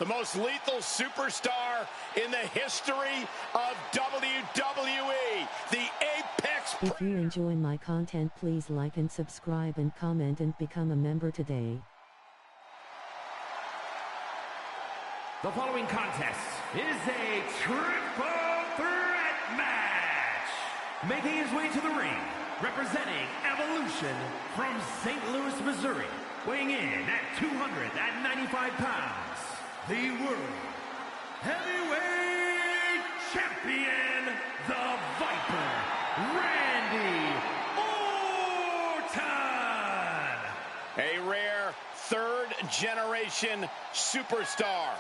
the most lethal superstar in the history of WWE, the Apex. If you enjoy my content, please like and subscribe and comment and become a member today. The following contest is a triple threat match. Making his way to the ring, representing Evolution from St. Louis, Missouri, weighing in at 295 pounds, the World Heavyweight Champion, the Viper, Randy Orton. A rare third-generation superstar.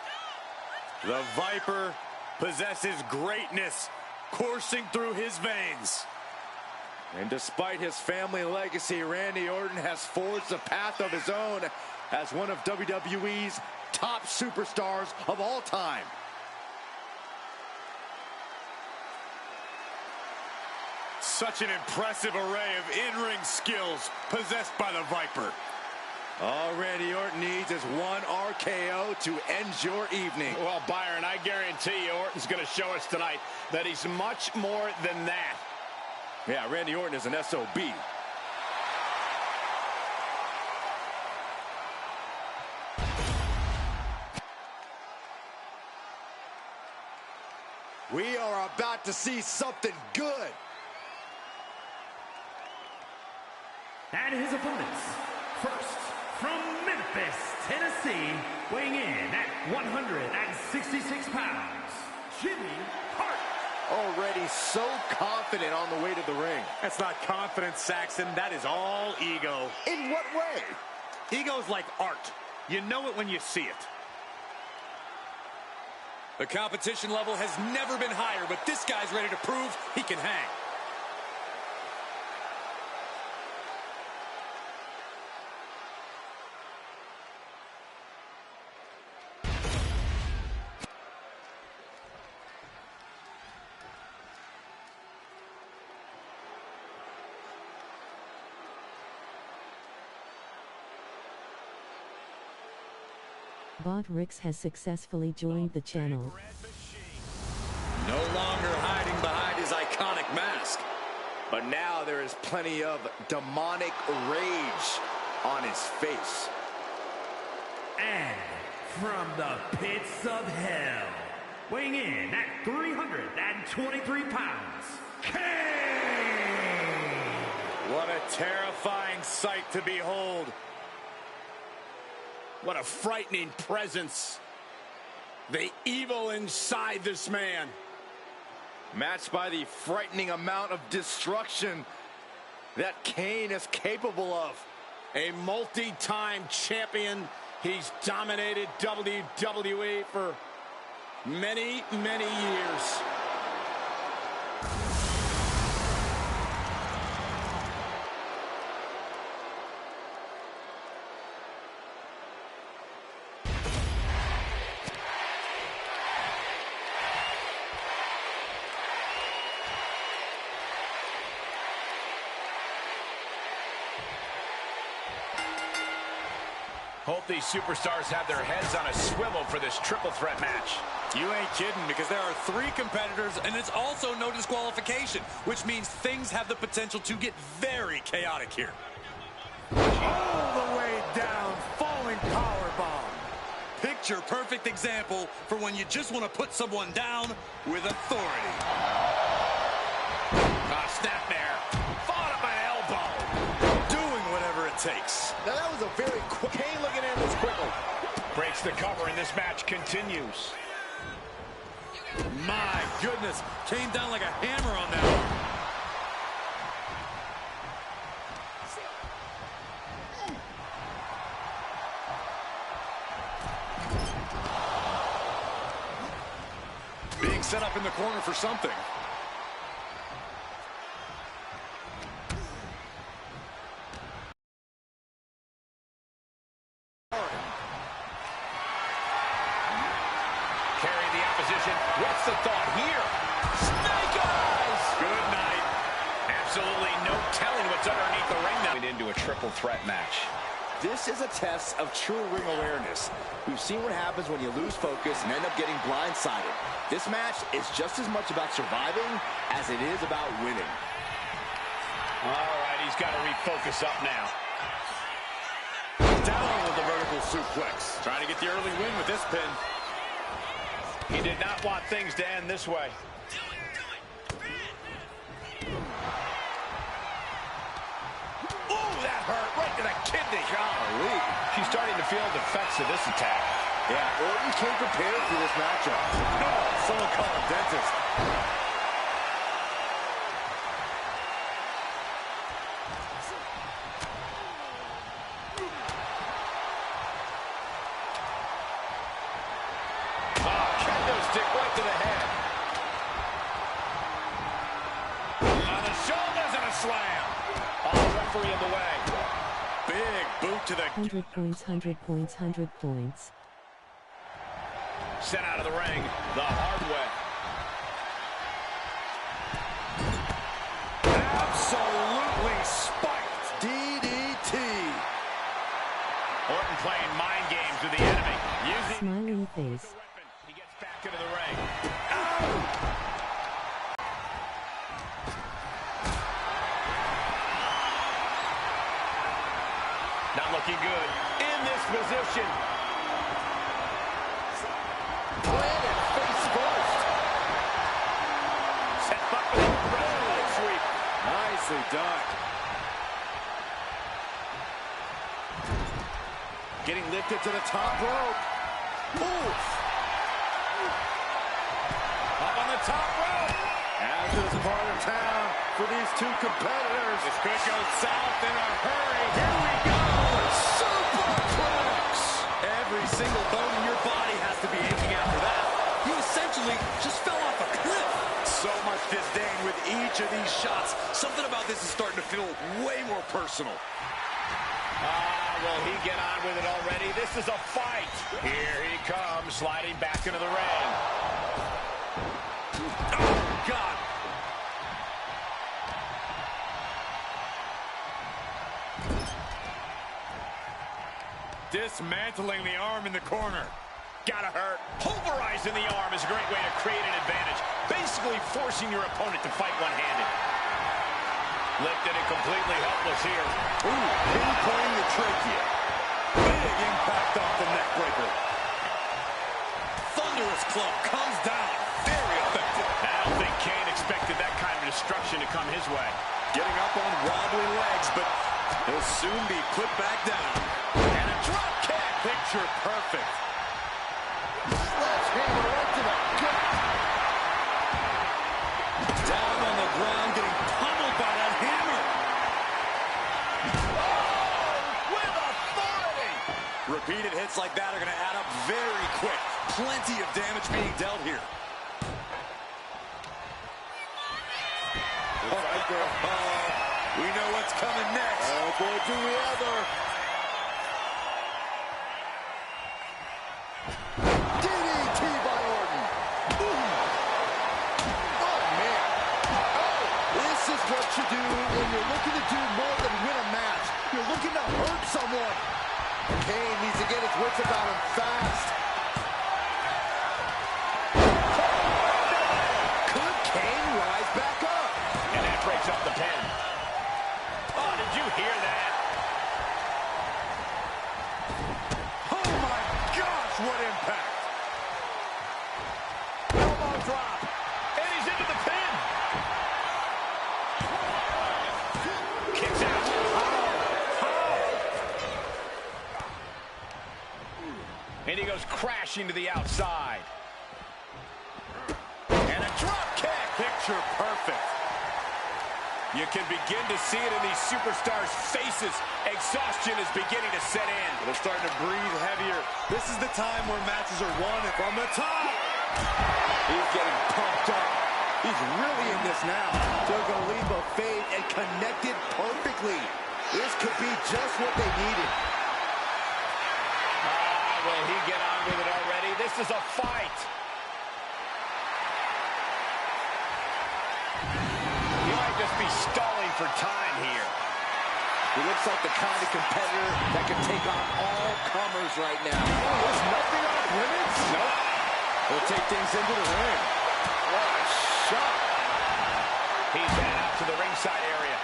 The Viper possesses greatness coursing through his veins. And despite his family legacy, Randy Orton has forged a path of his own as one of WWE's top superstars of all time. Such an impressive array of in-ring skills possessed by the Viper. All Randy Orton needs is one RKO to end your evening. Well, Byron, I guarantee you Orton's going to show us tonight that he's much more than that. Yeah, Randy Orton is an SOB. We are about to see something good. And his opponents, first from Memphis, Tennessee, weighing in at 166 pounds, Jimmy Hart. Already so confident on the way to the ring. That's not confidence, Saxton. That is all ego. In what way? Ego's like art. You know it when you see it. The competition level has never been higher, but this guy's ready to prove he can hang. Bot Rix has successfully joined the channel. No longer hiding behind his iconic mask. But now there is plenty of demonic rage on his face. And from the pits of hell, weighing in at 323 pounds, Kane! What a terrifying sight to behold. What a frightening presence. The evil inside this man. Matched by the frightening amount of destruction that Kane is capable of. A multi-time champion. He's dominated WWE for many, many years. Hope these superstars have their heads on a swivel for this triple threat match. You ain't kidding, because there are 3 competitors, and it's also no disqualification, which means things have the potential to get very chaotic here. All the way down, falling powerbomb. Picture perfect example for when you just want to put someone down with authority. Snap there. Fought up an elbow. Doing whatever it takes. Now that was a very quick. Kane looking at this quickly. Breaks the cover and this match continues. My goodness, came down like a hammer on that one. Being set up in the corner for something. What's the thought here? Snake Eyes! Good night. Absolutely no telling what's underneath the ring now. Into a triple threat match. This is a test of true ring awareness. We've seen what happens when you lose focus and end up getting blindsided. This match is just as much about surviving as it is about winning. All right, he's got to refocus up now. Down with the vertical suplex. Trying to get the early win with this pin. He did not want things to end this way. Ooh, that hurt right to the kidney. Golly. She's starting to feel the effects of this attack. Yeah, Orton came prepared for this matchup. No, someone call a dentist. Stick right to the head. On the shoulders and a slam. Oh, referee in the way. Big boot to the... 100 points, 100 points, 100 points. Sent out of the ring the hard way. Absolutely spiked. DDT. Orton playing mind games with the enemy. Using Smiling face. He gets back into the ring. Not looking good in this position. Planted face first. Set up with a leg sweep. Nicely done. Getting lifted to the top rope. Ooh. Up on the top rope. As is part of town for these two competitors. This could go south in a hurry. Here we go. Superplex. Every single bone in your body has to be aching after that. You essentially just fell off a cliff. So much disdain with each of these shots. Something about this is starting to feel way more personal. Will he get on with it already? This is a fight. Here he comes, sliding back into the ring. Oh, God. Dismantling the arm in the corner. Gotta hurt. Pulverizing the arm is a great way to create an advantage. Basically forcing your opponent to fight one-handed. Lifted and completely helpless here. Ooh, pinpointing the trachea. Big impact off the neck breaker. Thunderous club comes down. Very effective. I don't think Kane expected that kind of destruction to come his way. Getting up on wobbly legs, but he'll soon be put back down. And a drop kick. Picture perfect. Sledgehammer right to the gut. Down on the ground, getting pummeled by that hammer. With authority. Repeated hits like that are going to add up very quick. Plenty of damage being dealt here. We know what's coming next. Oh boy, do we ever. DDT by Orton. Boom. Oh, man. Oh, this is what you do when you're looking to do more than win a match. You're looking to hurt someone. Kane needs to get his wits about him fast. Could Kane rise back up? And that breaks up the pin. Oh, did you hear that? Oh my gosh, what impact! Elbow drop. And he's into the pin. Kicks out. And he goes crashing to the outside. And a drop kick. Picture perfect. You can begin to see it in these superstars' faces. Exhaustion is beginning to set in. They're starting to breathe heavier. This is the time where matches are won from the top. He's getting pumped up. He's really in this now. Took a leap of faith and connected perfectly. This could be just what they needed. Will he get on with it already? This is a fight. He might just be stalling for time here. He looks like the kind of competitor that can take on all comers right now. Oh, there's nothing off limits? Nope. He'll take things into the ring. What a shot. He's headed out to the ringside area.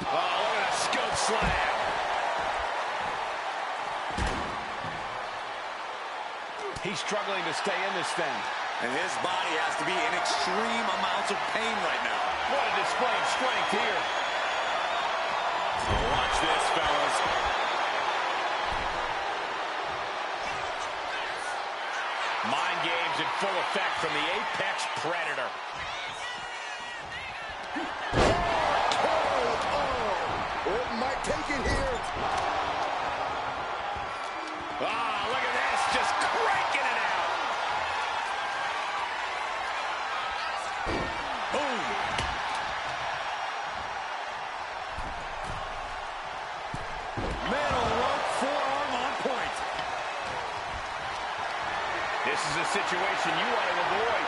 Oh, look at a scoop slam. He's struggling to stay in this thing. And his body has to be in extreme amounts of pain right now. What a display of strength here. Watch this, fellas. Mind games in full effect from the Apex Predator. Orton might take it here. Ah, look at this, just cranking it out. Boom. Middle rope forearm on point. This is a situation you want to avoid.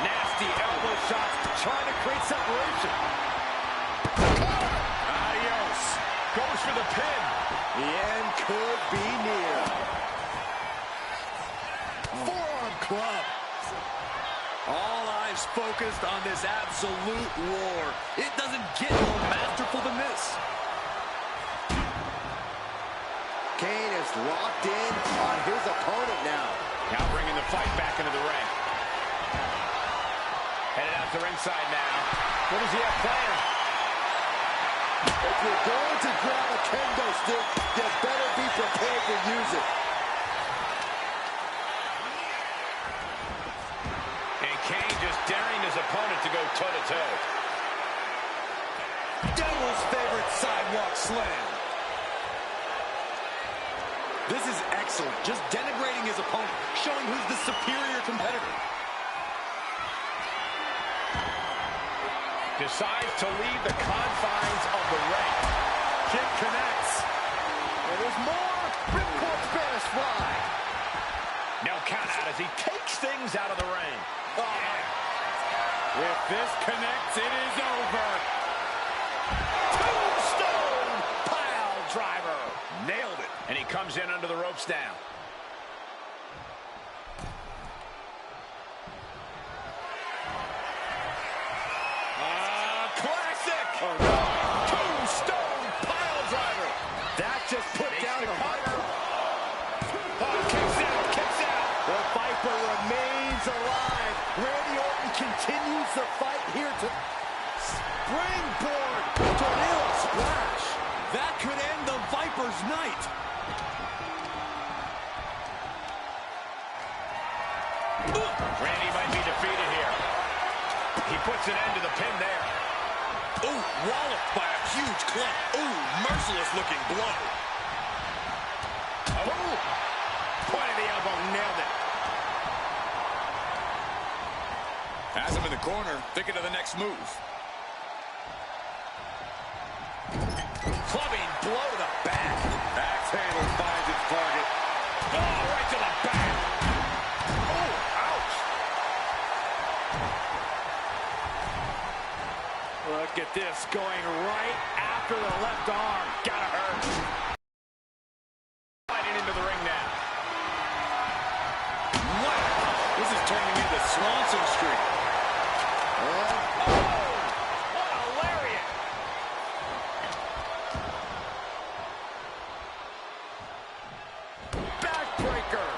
Nasty elbow shots trying to create separation. Adios. Goes for the pin. The end could be near. Forearm club. All eyes focused on this absolute war. It doesn't get more masterful than this. Kane is locked in on his opponent now. Now bringing the fight back into the ring. Headed out to ringside now. What does he have planned? If you're going to grab a kendo stick, you better be prepared to use it. And Kane just daring his opponent to go toe-to-toe. Devil's favorite sidewalk slam. This is excellent. Just denigrating his opponent, showing who's the superior competitor. Decides to leave the confines of the ring. Kick connects. And there's more. Ripcord Spanish fly. No count out as he takes things out of the ring. If this connects, it is over. Tombstone pile driver. Nailed it. And he comes in under the ropes now. Classic. Oh, no. Tombstone pile driver. That just put down the Viper. Oh, kicks out. The Viper remains alive. Randy Orton continues the fight here to springboard tornado splash. That could end the Viper's night. Randy might be defeated here. He puts an end to the pin there. Ooh, walloped by a huge club. Ooh, merciless looking blow. Oh, point of the elbow, nailed it. Has him in the corner, thinking of the next move. Clubbing blow to the back. Axe handle finds its target. Oh, right to the back. Oh, ouch. Look at this, going right after the left arm. Gotta hurt. Fighting into the ring now. Wow, this is turning into Swanson Street. Oh, what a lariat. Backbreaker.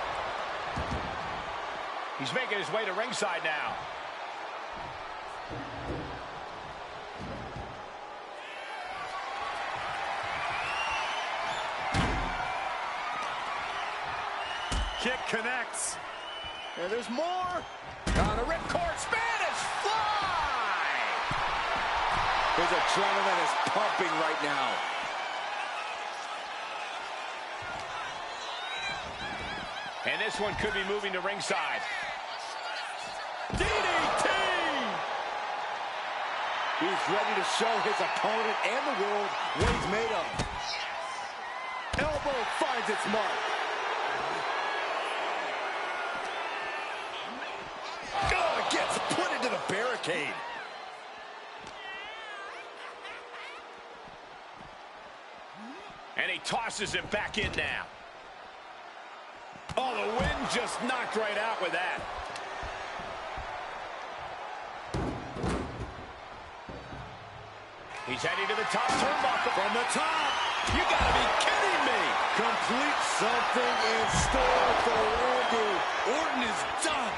He's making his way to ringside now. Kick connects. And there's more. On a ripcord Spanish fly. His adrenaline is pumping right now. And this one could be moving to ringside. DDT! He's ready to show his opponent and the world what he's made of. Elbow finds its mark. Oh, it gets put into the barricade. And he tosses it back in now. Oh, the wind just knocked right out with that. He's heading to the top turnbuckle. From the top. You gotta be kidding me. Complete something in store for Randy. Orton is done.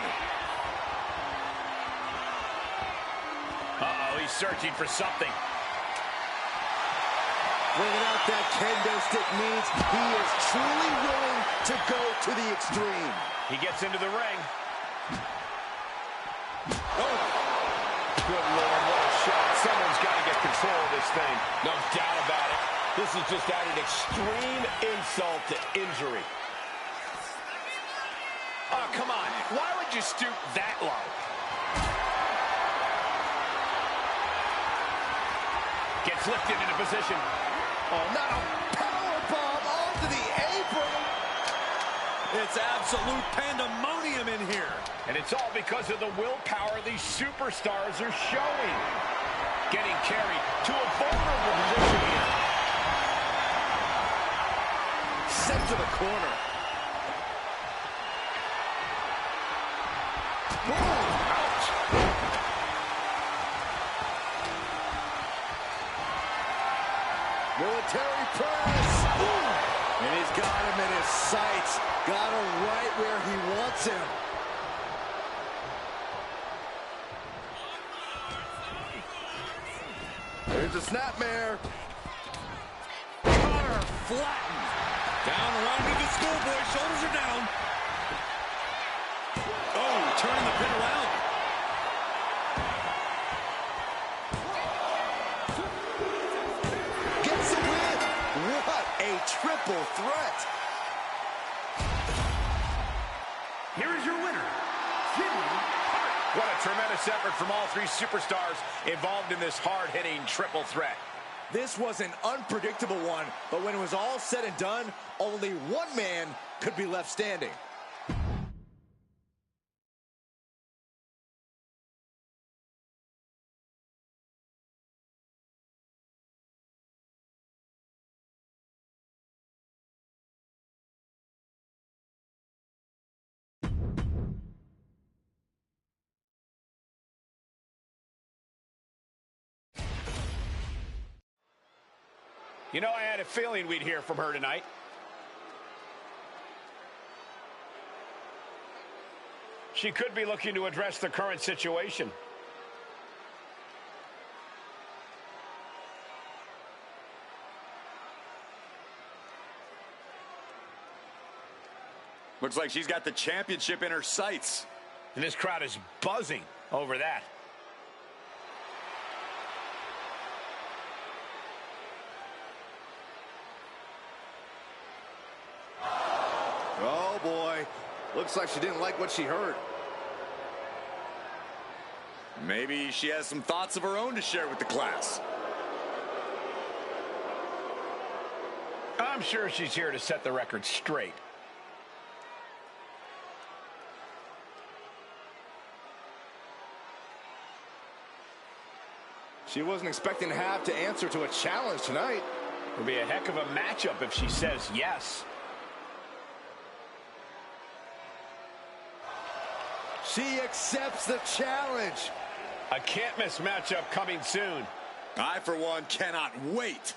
Uh-oh, he's searching for something. Bringing out that kendo stick means he is truly willing to go to the extreme. He gets into the ring. Oh. Good Lord, what a shot. Someone's got to get control of this thing. No doubt about it. This is just adding extreme insult to injury. Oh, come on. Why would you stoop that low? Gets lifted into position. Oh, not a powerbomb onto the apron. It's absolute pandemonium in here. And it's all because of the willpower these superstars are showing. Getting carried to a vulnerable position here. Sent to the corner. Ouch. Military press. And he's got him in his sights. Got him right where he wants him. There's a snapmare. Cutter flattened. Down around to the schoolboy. Shoulders are down. Oh, turning the pin around. Gets the win. What a triple threat. Here is your winner, Jimmy Hart. What a tremendous effort from all three superstars involved in this hard-hitting triple threat. This was an unpredictable one, but when it was all said and done, only one man could be left standing. You know, I had a feeling we'd hear from her tonight. She could be looking to address the current situation. Looks like she's got the championship in her sights. And this crowd is buzzing over that. Oh, boy. Looks like she didn't like what she heard. Maybe she has some thoughts of her own to share with the class. I'm sure she's here to set the record straight. She wasn't expecting to have to answer to a challenge tonight. It'll be a heck of a matchup if she says yes. She accepts the challenge. A can't-miss matchup coming soon. I, for one, cannot wait.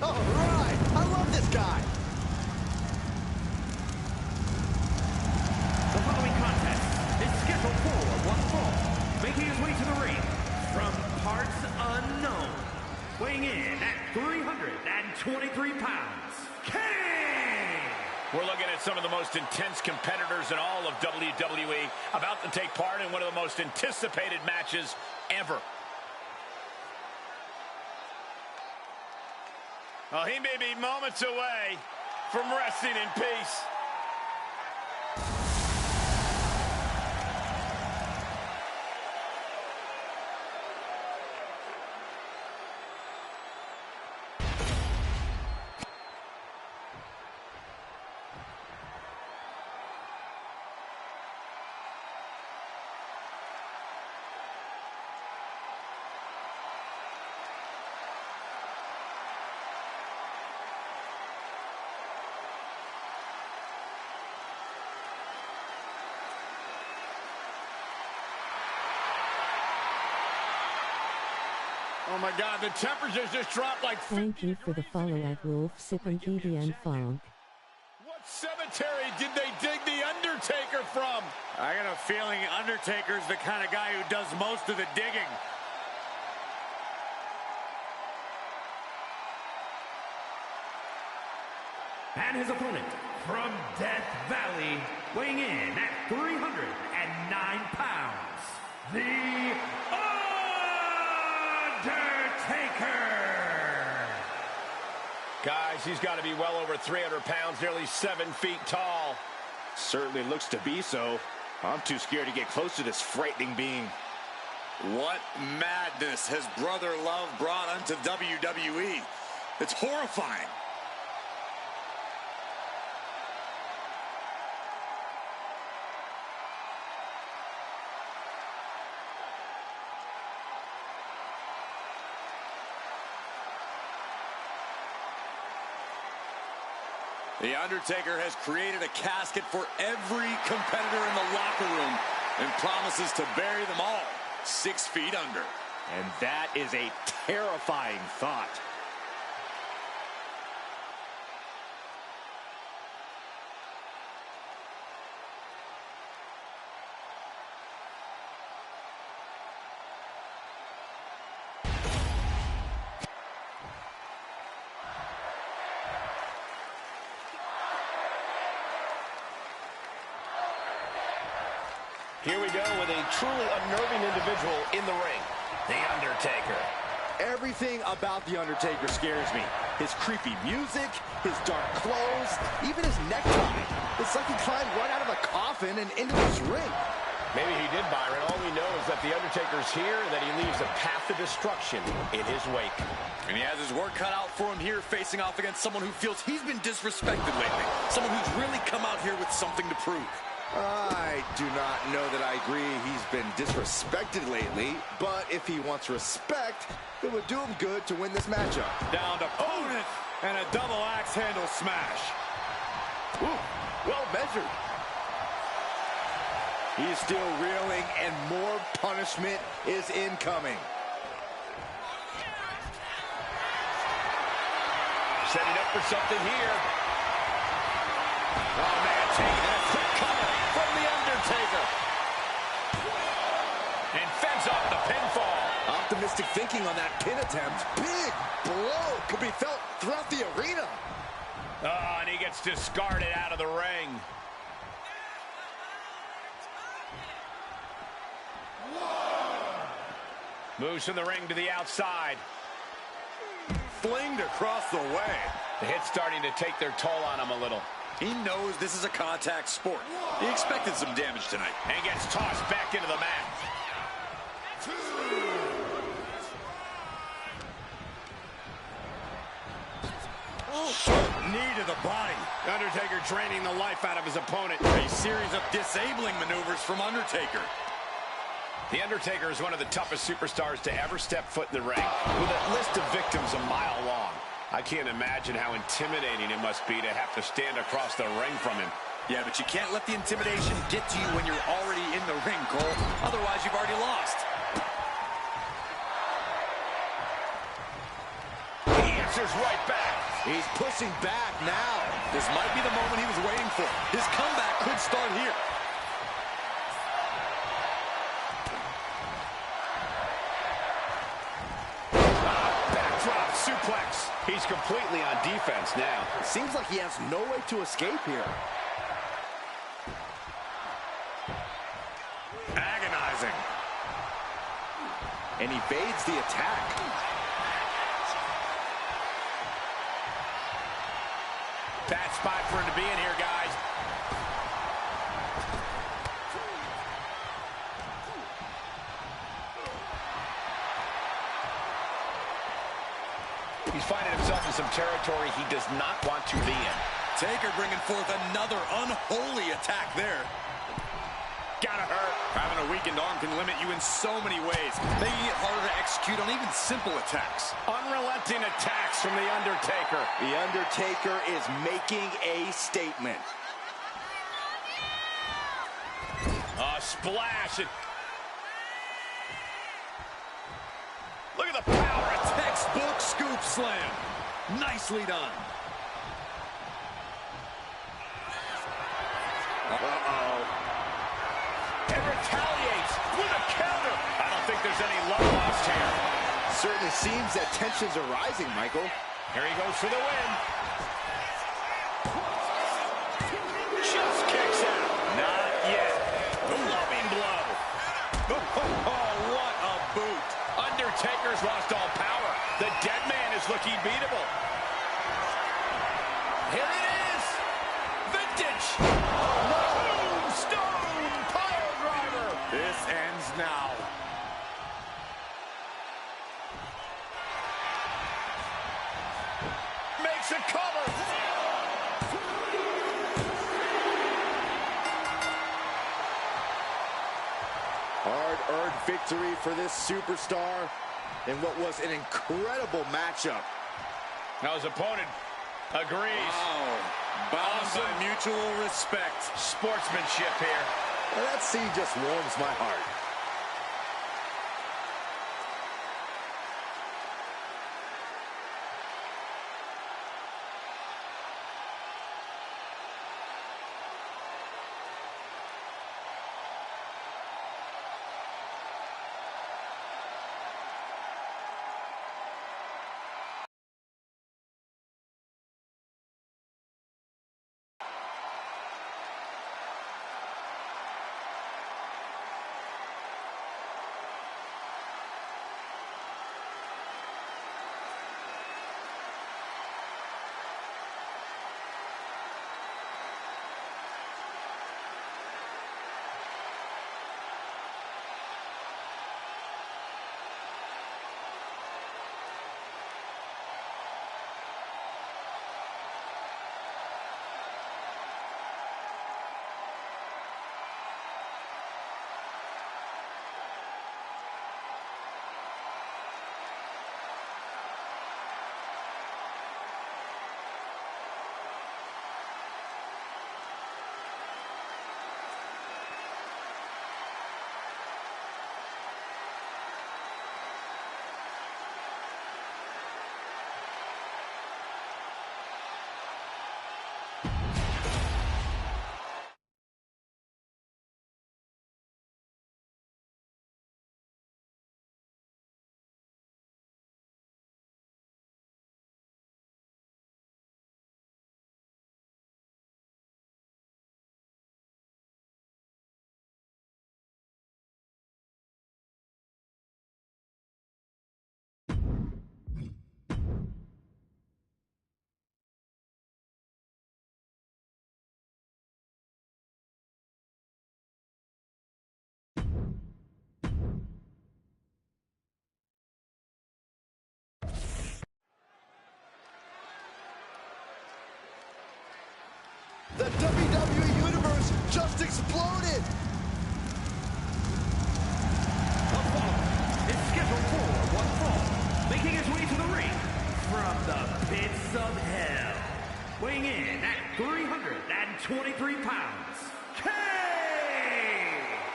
All right. I love this guy. The following contest is scheduled for one fall. Making his way to the ring from parts unknown. Weighing in at 323 pounds, King! We're looking at some of the most intense competitors in all of WWE about to take part in one of the most anticipated matches ever. Well, he may be moments away from resting in peace. Oh my God, the temperatures just dropped like 50 Thank you for the follow at Wolf Sippin' and Funk. What cemetery did they dig The Undertaker from? I got a feeling Undertaker's the kind of guy who does most of the digging. And his opponent from Death Valley, weighing in at 309 pounds, The Undertaker! Guys, he's got to be well over 300 pounds, nearly 7 feet tall. Certainly looks to be so. I'm too scared to get close to this frightening being. What madness has Brother Love brought unto WWE? It's horrifying. The Undertaker has created a casket for every competitor in the locker room and promises to bury them all 6 feet under. And that is a terrifying thought. Here we go with a truly unnerving individual in the ring, The Undertaker. Everything about The Undertaker scares me. His creepy music, his dark clothes, even his necktie. It's like he climbed right out of a coffin and into this ring. Maybe he did, Byron. All we know is that The Undertaker's here and that he leaves a path of destruction in his wake. And he has his work cut out for him here, facing off against someone who feels he's been disrespected lately. Someone who's really come out here with something to prove. I do not know that I agree he's been disrespected lately, but if he wants respect, it would do him good to win this matchup. Down to opponent and a double axe handle smash. Ooh, well measured. He's still reeling, and more punishment is incoming. Setting up for something here. Oh, man, taking a quick cover from The Undertaker. And fends off the pinfall. Optimistic thinking on that pin attempt. Big blow could be felt throughout the arena. Oh, and he gets discarded out of the ring. Moves from the ring to the outside. Flinged across the way. The hit's starting to take their toll on him a little. He knows this is a contact sport. He expected some damage tonight. And gets tossed back into the mat. Sharp knee to the body. Undertaker draining the life out of his opponent. A series of disabling maneuvers from Undertaker. The Undertaker is one of the toughest superstars to ever step foot in the ring, with a list of victims a mile long. I can't imagine how intimidating it must be to have to stand across the ring from him. Yeah, but you can't let the intimidation get to you when you're already in the ring, Cole. Otherwise, you've already lost. He answers right back. He's pushing back now. This might be the moment he was waiting for. His comeback could start here. Backdrop suplex. He's completely on defense now. Seems like he has no way to escape here. Agonizing. And evades the attack. Bad spot for him to be in here, guys. He's finding himself in some territory he does not want to be in. Taker bringing forth another unholy attack there. Gotta hurt. Having a weakened arm can limit you in so many ways, making it harder to execute on even simple attacks. Unrelenting attacks from The Undertaker. The Undertaker is making a statement. A splash. Look at the power. A textbook scoop slam. Nicely done. Uh-oh. And retaliates with a counter. I don't think there's any love lost here. Certainly seems that tensions are rising, Michael. Here he goes for the win. Just kicks out. Not yet. The loving blow. Oh, what a boot. Undertaker's lost all power. The dead man is looking beatable. Here it is. Vintage. Tombstone pile driver. This ends now. Makes a cover. Hard-earned victory for this superstar in what was an incredible matchup. Now his opponent agrees. Wow. Bound by mutual respect. Sportsmanship here. Well, that scene just warms my heart. The WWE Universe just exploded! The following is scheduled for one fall, making his way to the ring from the pits of hell, weighing in at 323 pounds, Kane!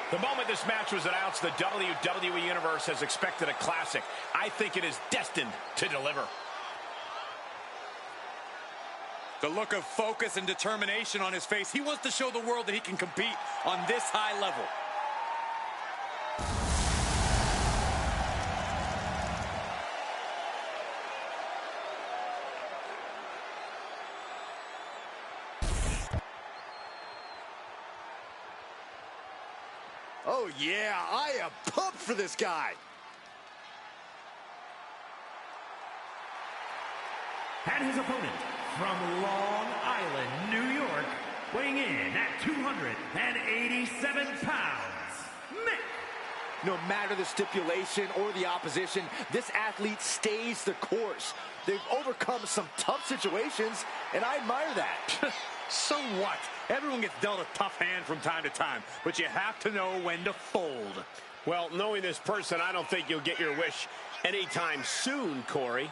The moment this match was announced, the WWE Universe has expected a classic. I think it is destined to deliver. The look of focus and determination on his face. He wants to show the world that he can compete on this high level. Oh yeah, I am pumped for this guy. And his opponent, from Long Island, New York, weighing in at 287 pounds, Mick. No matter the stipulation or the opposition, this athlete stays the course. They've overcome some tough situations, and I admire that. So what? Everyone gets dealt a tough hand from time to time, but you have to know when to fold. Well, knowing this person, I don't think you'll get your wish anytime soon, Corey.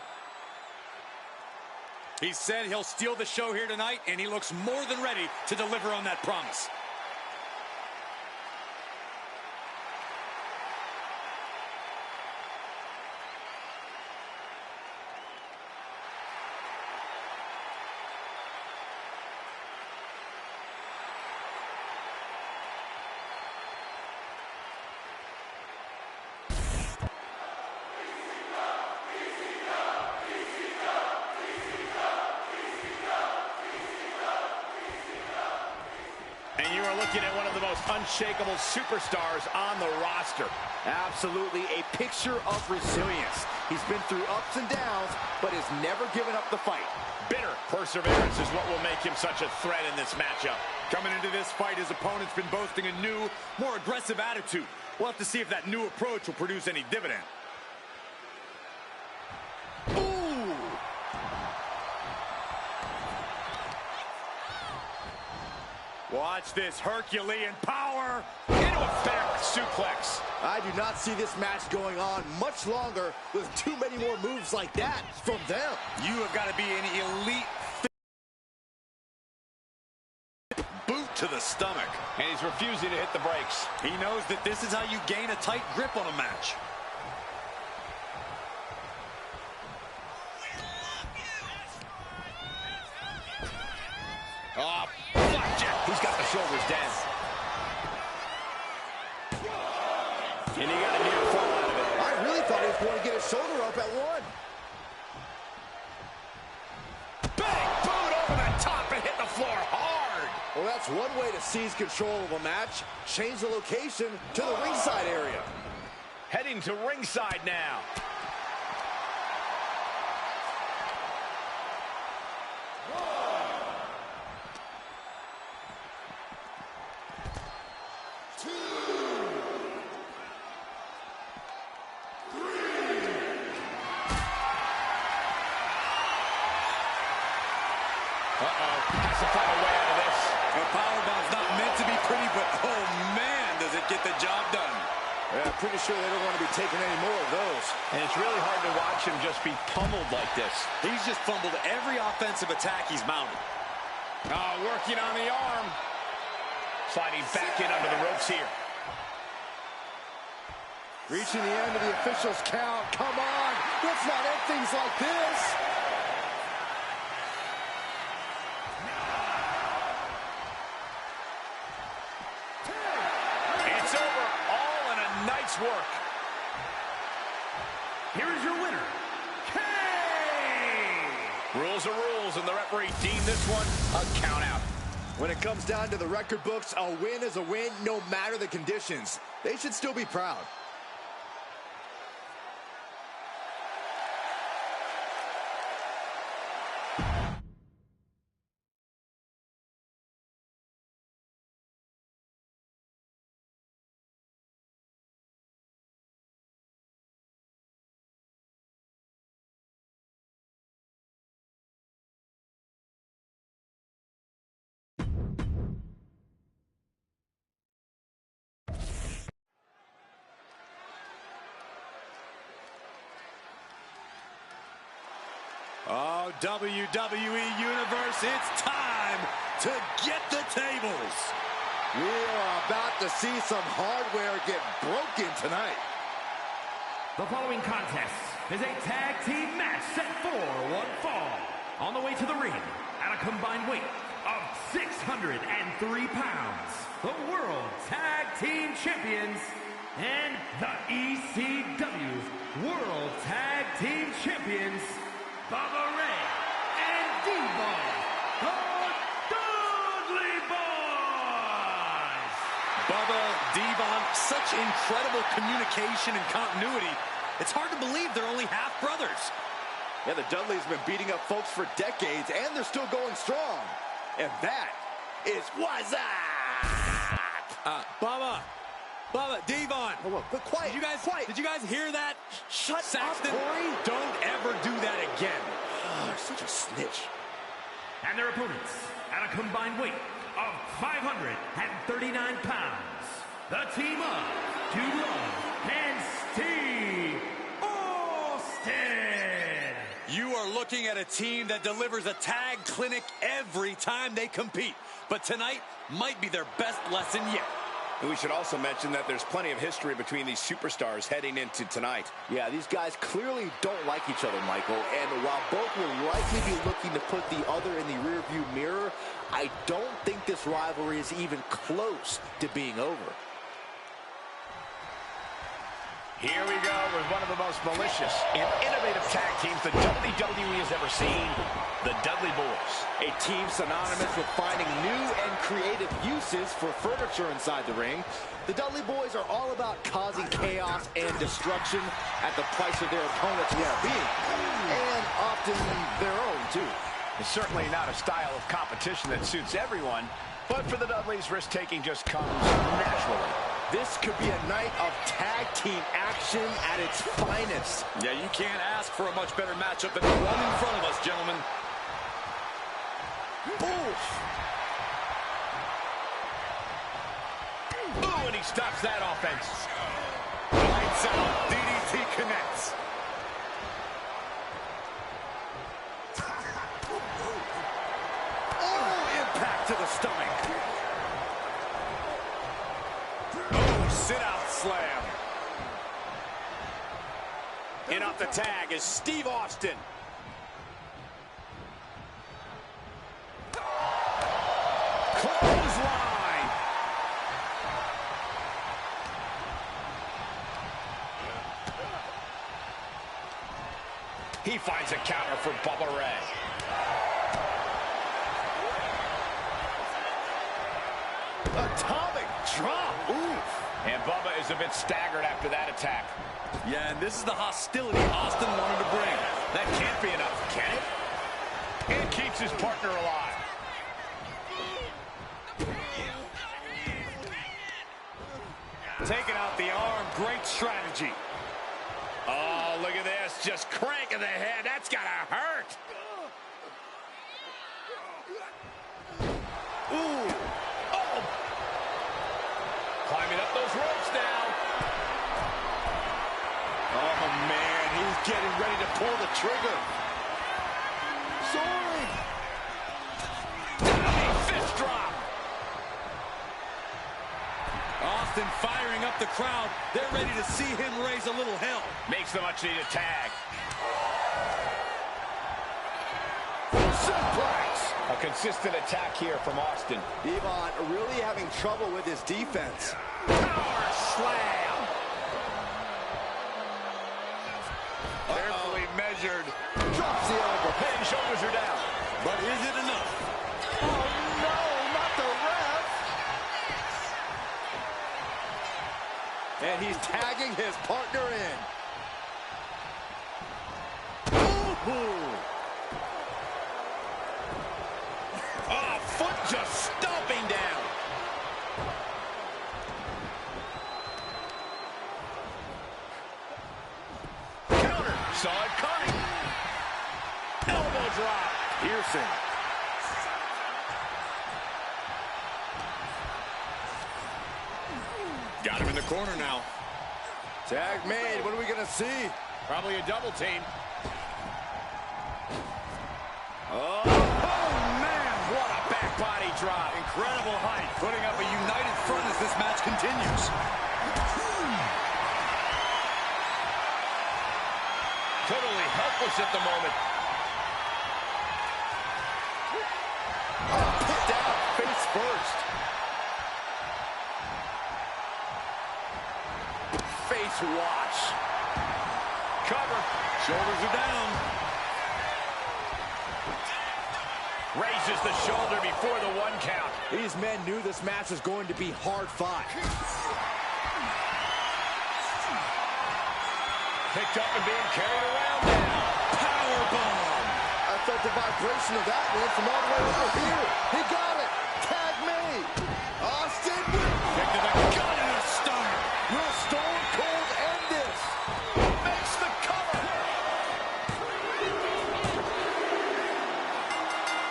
He said he'll steal the show here tonight, and he looks more than ready to deliver on that promise. And you are looking at one of the most unshakable superstars on the roster. Absolutely a picture of resilience. He's been through ups and downs, but has never given up the fight. Bitter perseverance is what will make him such a threat in this matchup. Coming into this fight, his opponent's been boasting a new, more aggressive attitude. We'll have to see if that new approach will produce any dividend. Watch this Herculean power Into a back suplex. I do not see this match going on much longer with too many more moves like that from them. You have got to be an elite boot to the stomach. And he's refusing to hit the brakes. He knows that this is how you gain a tight grip on a match. Oh, flapjack. He's got the shoulders down. And he got a near fall out of it. I really thought he was going to get his shoulder up at one. Bang! Boot over the top and hit the floor hard. Well, that's one way to seize control of a match. Change the location to the ringside area. Heading to ringside now. Has to find a way out of this. A powerbomb's not meant to be pretty, but oh man, does it get the job done. Yeah, pretty sure they don't want to be taking any more of those. And it's really hard to watch him just be pummeled like this. He's just fumbled every offensive attack he's mounted. Oh, working on the arm. Sliding back in under the ropes here. Reaching the end of the official's count. Come on, let's not end things like this. It's over, all in a night's work. Here is your winner, Kane! Rules are rules, and the referee deemed this one a count out. When it comes down to the record books, a win is a win no matter the conditions. They should still be proud. Oh, WWE Universe, it's time to get the tables. We are about to see some hardware get broken tonight. The following contest is a tag team match set for one fall. On the way to the ring, at a combined weight of 603 pounds, the World Tag Team Champions and the ECW's World Tag Team Champions, Bubba Ray and D-Boy, the Dudley Boys. Bubba, Devon, such incredible communication and continuity. It's hard to believe they're only half brothers. Yeah, the Dudleys have been beating up folks for decades, and they're still going strong. And that is what's up. Bubba, Devon. Oh, but quiet. Did you guys hear that? Shut Saxton, up, Corey. don't ever do that again. Oh, such a snitch. And their opponents, at a combined weight of 539 pounds, the team of Dude Love and Steve Austin. You are looking at a team that delivers a tag clinic every time they compete. But tonight might be their best lesson yet. And we should also mention that there's plenty of history between these superstars heading into tonight. Yeah, these guys clearly don't like each other, Michael. And while both will likely be looking to put the other in the rearview mirror, I don't think this rivalry is even close to being over. Here we go with one of the most malicious and innovative tag teams the WWE has ever seen, the Dudley Boys. A team synonymous with finding new and creative uses for furniture inside the ring. The Dudley Boys are all about causing chaos and destruction at the price of their opponent's well-being, and often their own, too. It's certainly not a style of competition that suits everyone, but for the Dudleys, risk-taking just comes naturally. This could be a night of tag team action at its finest. Yeah, you can't ask for a much better matchup than the one in front of us, gentlemen. Oof. Ooh, and he stops that offense. Lights out, DDT connects. Oh, impact to the stomach. Sit-out slam. In off the tag is Steve Austin. Clothesline. He finds a counter for Bubba Ray. Atomic drop. Oof. And Bubba is a bit staggered after that attack. Yeah, and this is the hostility Austin wanted to bring. That can't be enough, can it? And keeps his partner alive. Taking out the arm, great strategy. Oh, look at this, just cranking the head. That's gotta hurt. Ooh. Oh. Climbing up those ropes now. Oh, man, he's getting ready to pull the trigger. Soaring. Fist drop. Austin firing up the crowd. They're ready to see him raise a little hell. Makes the much-needed tag. Suplex. A consistent attack here from Austin. Devon really having trouble with his defense. Power slam. Carefully measured. Drops the elbow. Head and shoulders are down. But is it enough? Oh, no, not the ref. And he's tagging his partner in. Ooh. Oh, foot just stomping down. Counter. Saw it coming. Elbow drop. Piercing. Got him in the corner now. Tag made. What are we going to see? Probably a double team. Oh, Man, what a back body drop. Incredible height, putting up a united front as this match continues. Totally helpless at the moment. put down face first. Face watch. Cover. Shoulders are down. Raises the shoulder before the 1 count. These men knew this match was going to be hard fought. Picked up and being carried around now. Power bomb. I felt the vibration of that one from all the way over here. He got it. Tag me. Austin with Kick to the gut and a stunner. Will Stone Cold end this? Makes the cover.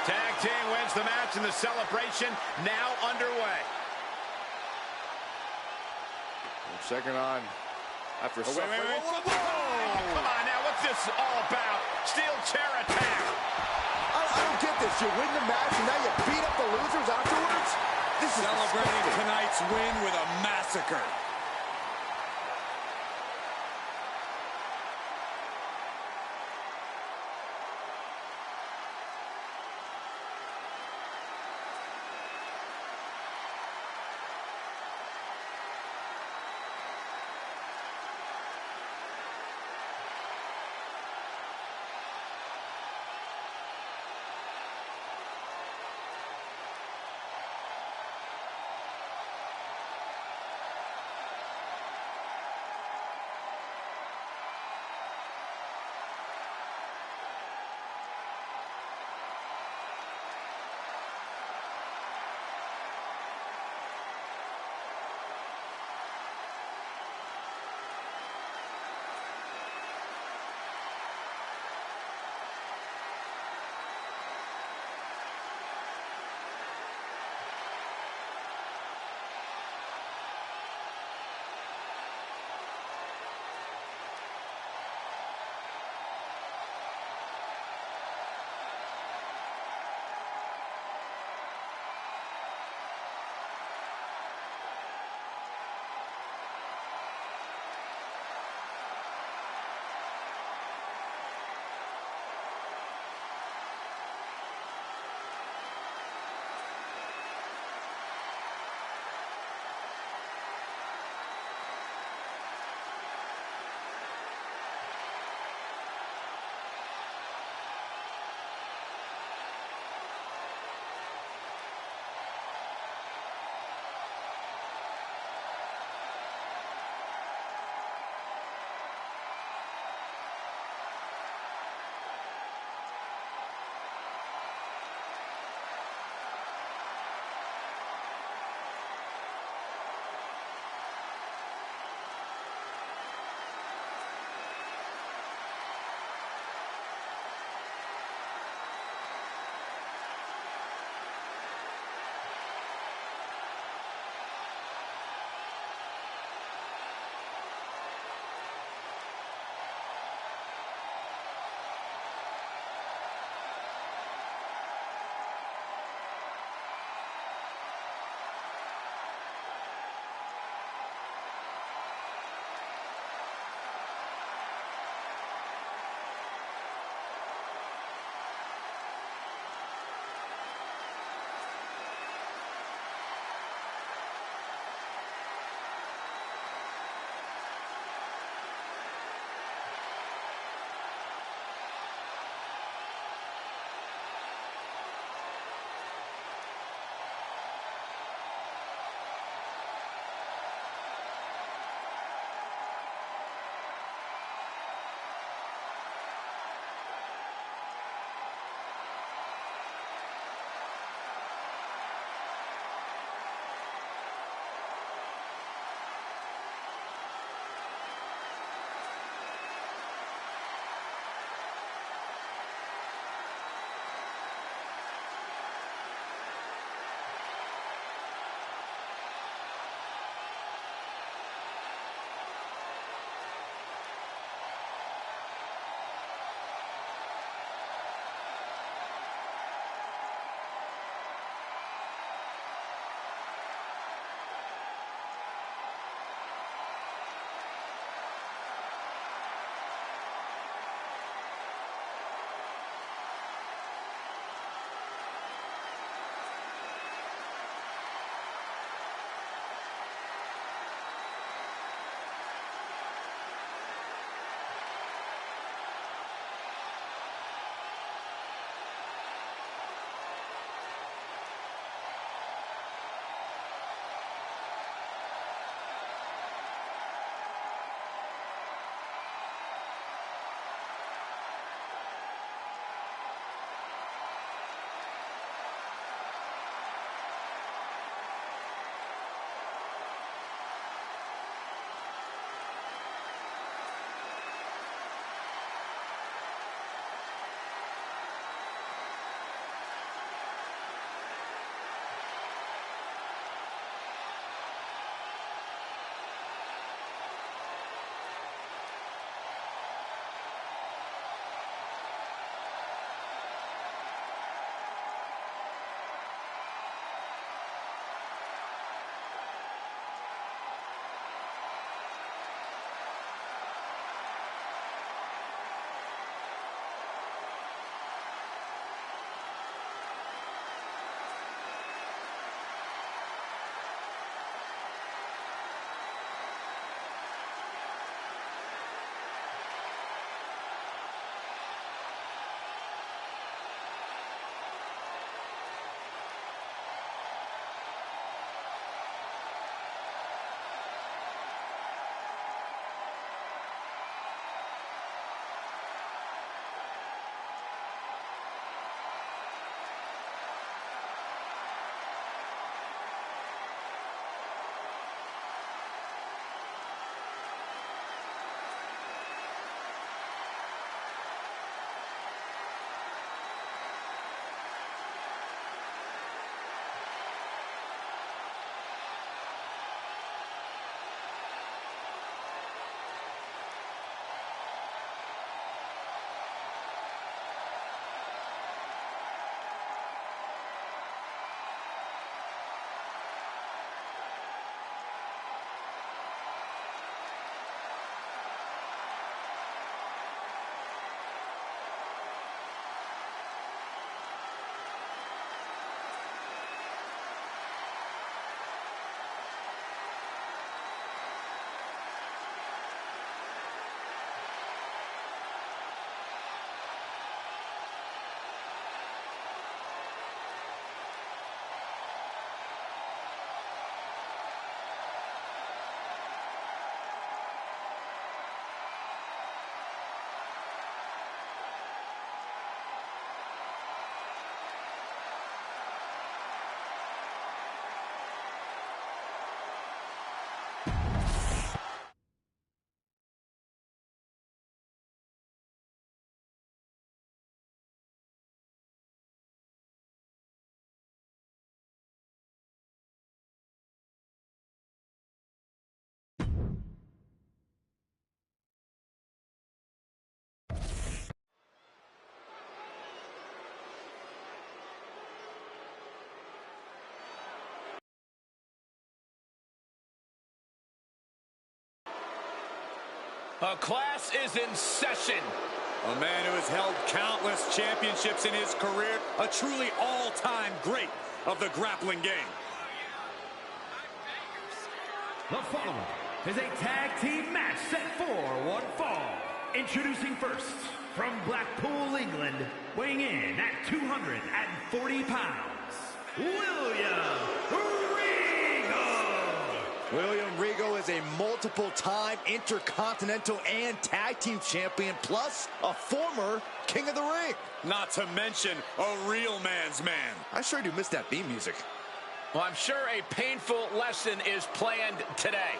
Tag team wins the match and the celebration now underway. Second on. After Wait. Come on now, what's this all about? Steel chair attack. I don't get this. You win the match and now you beat up the losers afterwards? This is Celebrating disgusting. tonight's win with a massacre. A class is in session. A man who has held countless championships in his career, a truly all-time great of the grappling game. The following is a tag team match set for one fall. Introducing first, from Blackpool, England, weighing in at 240 pounds, William Regal. William Regal is a multiple-time Intercontinental and Tag Team Champion, plus a former King of the Ring. Not to mention a real man's man. I sure do miss that theme music. Well, I'm sure a painful lesson is planned today.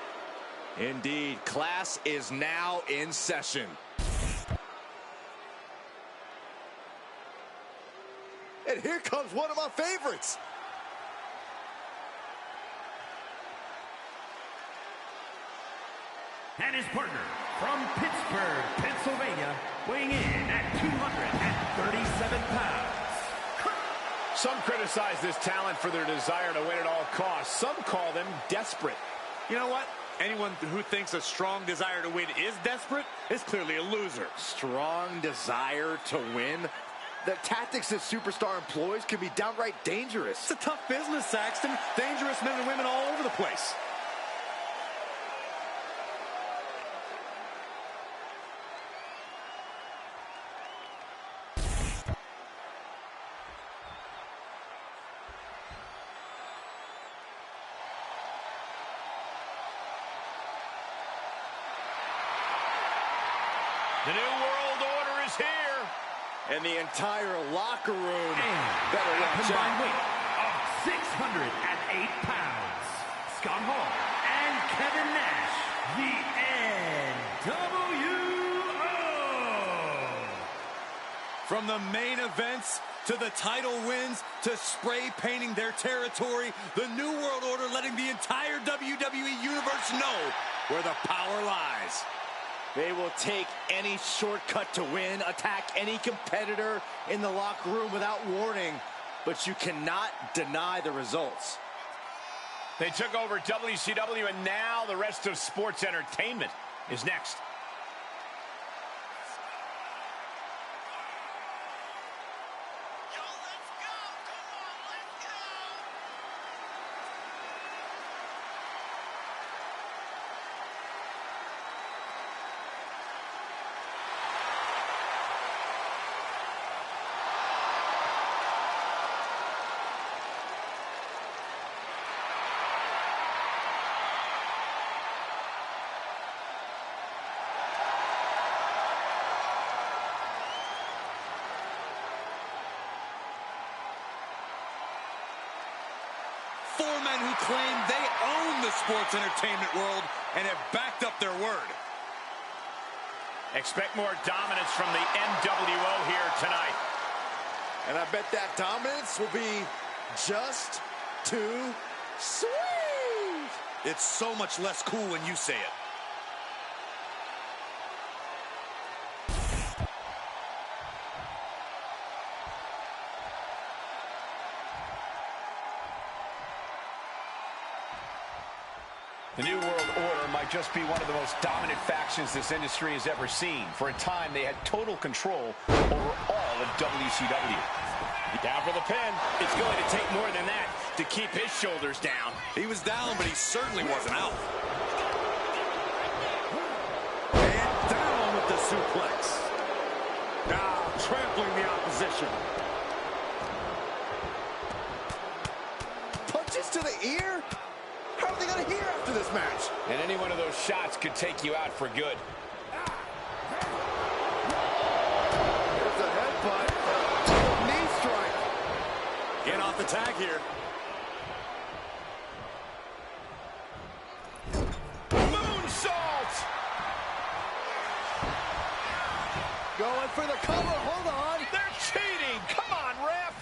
Indeed, class is now in session. And here comes one of my favorites. And his partner from Pittsburgh, Pennsylvania, weighing in at 237 pounds. Some criticize this talent for their desire to win at all costs. Some call them desperate. You know what? Anyone who thinks a strong desire to win is desperate is clearly a loser. Strong desire to win? The tactics that Superstar employs can be downright dangerous. It's a tough business, Saxton. Dangerous men and women all over the place. The New World Order is here. And the entire locker room And better a watch combined out. weight of 608 pounds, Scott Hall and Kevin Nash, the NWO. From the main events to the title wins to spray painting their territory, the New World Order letting the entire WWE Universe know where the power lies. They will take any shortcut to win, attack any competitor in the locker room without warning, but you cannot deny the results. They took over WCW, and now the rest of sports entertainment is next. Four men who claim they own the sports entertainment world and have backed up their word. Expect more dominance from the NWO here tonight. And I bet that dominance will be just too sweet. It's so much less cool when you say it. The New World Order might just be one of the most dominant factions this industry has ever seen. For a time, they had total control over all of WCW. Down for the pin. It's going to take more than that to keep his shoulders down. He was down, but he certainly wasn't out. And down with the suplex. Now trampling the opposition. Punches to the ear? How are they going to hear after this match? And any one of those shots could take you out for good. There's a headbutt. Knee strike. Get off the tag here. Moonsault! Going for the cover. Hold on. They're cheating! Come on, ref!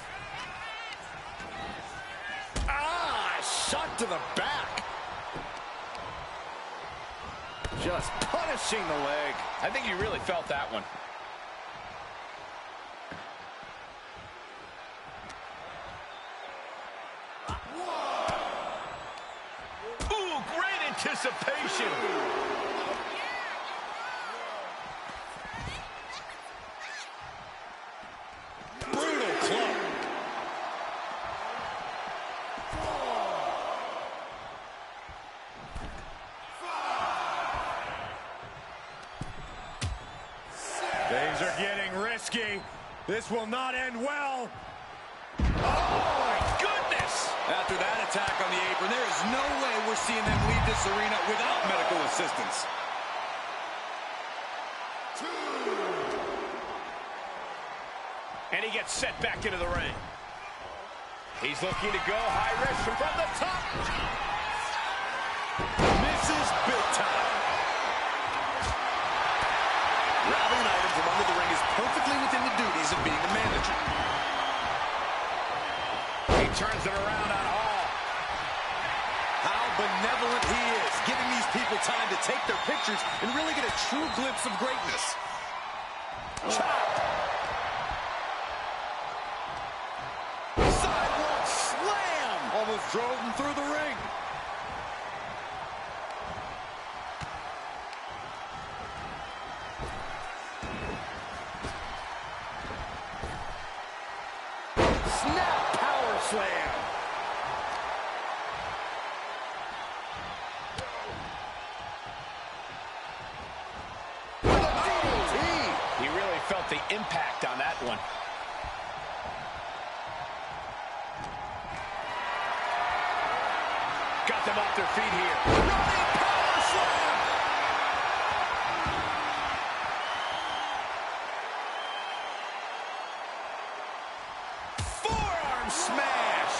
Shot to the back. Just punishing the leg. I think you really felt that one. Ooh, great anticipation. risky. This will not end well. Oh, my goodness! After that attack on the apron, there is no way we're seeing them leave this arena without medical assistance. And he gets set back into the ring. He's looking to go high risk from the top. Misses big time. Grabbing an item from under the ring is perfectly within the duties of being a manager. He turns it around on Hall. How benevolent he is, giving these people time to take their pictures and really get a true glimpse of greatness. Chop! Sidewalk slam! Almost drove him through the ring. Snap power slam. With a DDT. He really felt the impact on that one. Got them off their feet here. Running power slam! Forearm smash!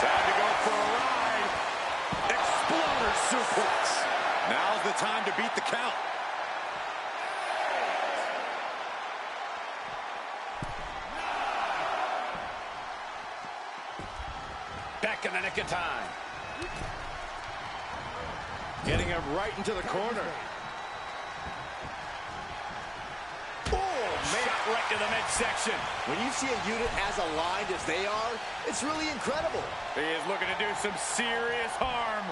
Time to go for a ride. Exploder suplex. Now's the time to beat the count. Back in the nick of time. Getting him right into the corner. Shot right to the midsection. When you see a unit as aligned as they are, it's really incredible. He is looking to do some serious harm.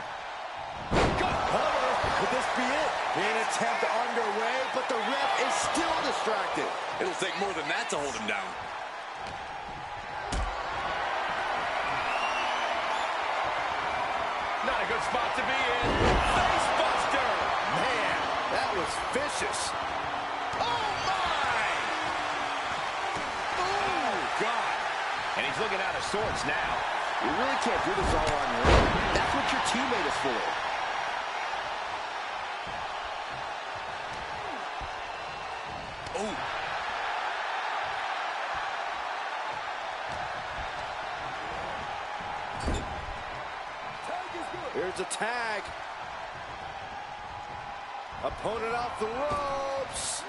Good cover. Could this be it? An attempt underway, but the ref is still distracted. It'll take more than that to hold him down. Not a good spot to be in. Face buster. Man, that was vicious. Oh, my! Oh, God. And he's looking out of sorts now. You really can't do this all on your own. That's what your teammate is for. Oh. Here's a tag. Opponent off the ropes.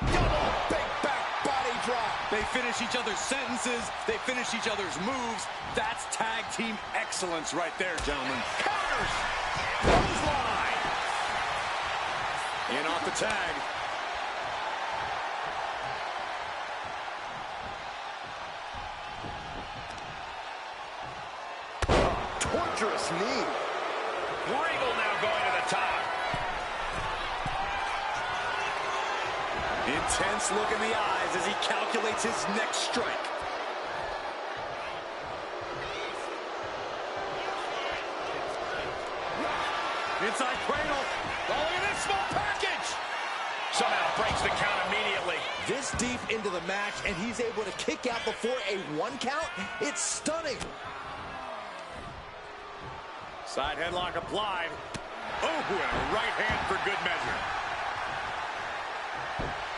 Double big back body drop. They finish each other's sentences. They finish each other's moves. That's tag team excellence right there, gentlemen. Counters. Clothesline. In off the tag. Torturous knee. Regal now going to the top. Intense look in the eyes as he calculates his next strike. Inside cradle. Oh, look at this small package. Somehow breaks the count immediately. This deep into the match, and he's able to kick out before a 1 count. It's stunning. Side headlock applied. Oh, and a right hand for good measure.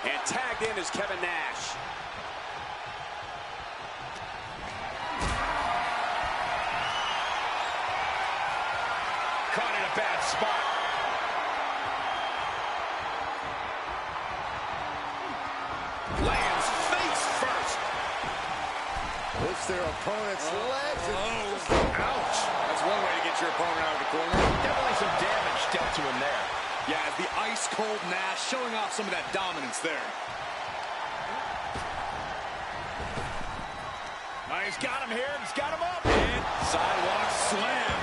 And tagged in is Kevin Nash. Caught in a bad spot. Lands face first. Hits their opponent's legs. Ouch. That's one way to get your opponent out of the corner. Definitely some damage dealt to him there. Yeah, the ice-cold Nash showing off some of that dominance there. He's got him here. He's got him up. And sidewalk slam.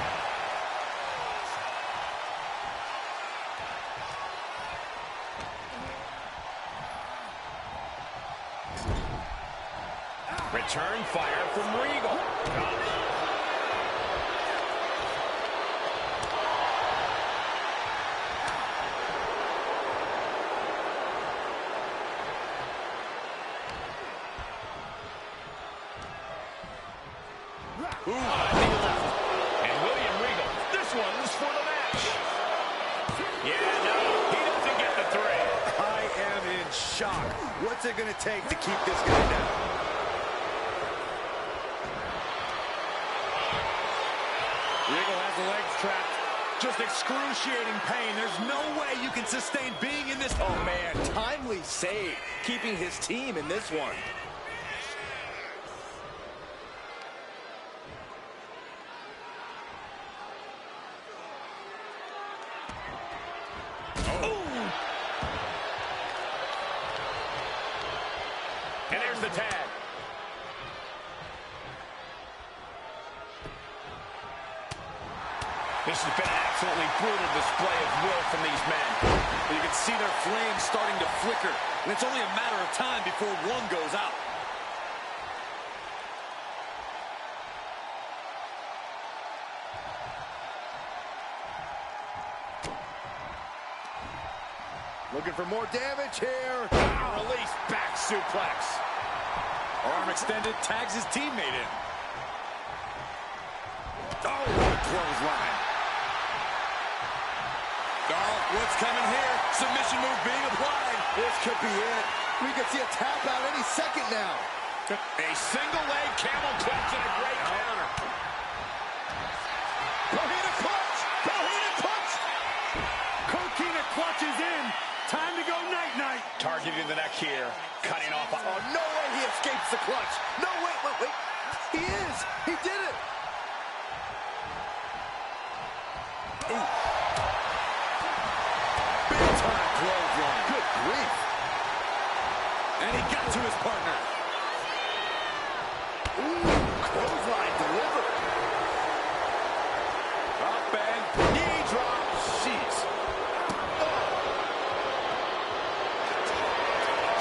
Return fire from Regal. Ooh, and William Regal, this one's for the match. Yeah, no, he doesn't get the three. I am in shock. What's it going to take to keep this guy down? Regal has the legs trapped. Just excruciating pain. There's no way you can sustain being in this. Oh, man, timely save, keeping his team in this one. And there's the tag. This has been an absolutely brutal display of will from these men. You can see their flames starting to flicker, and it's only a matter of time before one goes out. Looking for more damage here. Release back suplex. Arm extended, tags his teammate in. Oh, what a clothesline. Oh, what's coming here? Submission move being applied. This could be it. We could see a tap out any second now. A single leg camel clutch and a great counter. Coquina clutch! Coquina clutch! Coquina clutches in. Time to go night-night. Targeting the neck here. Cutting off. Oh, no way he escapes the clutch. No, wait. He is. He did it. Ooh. Big time clothesline. Good grief. And he got to his partner. Ooh, clothesline delivered. Up and knee drop. Jeez.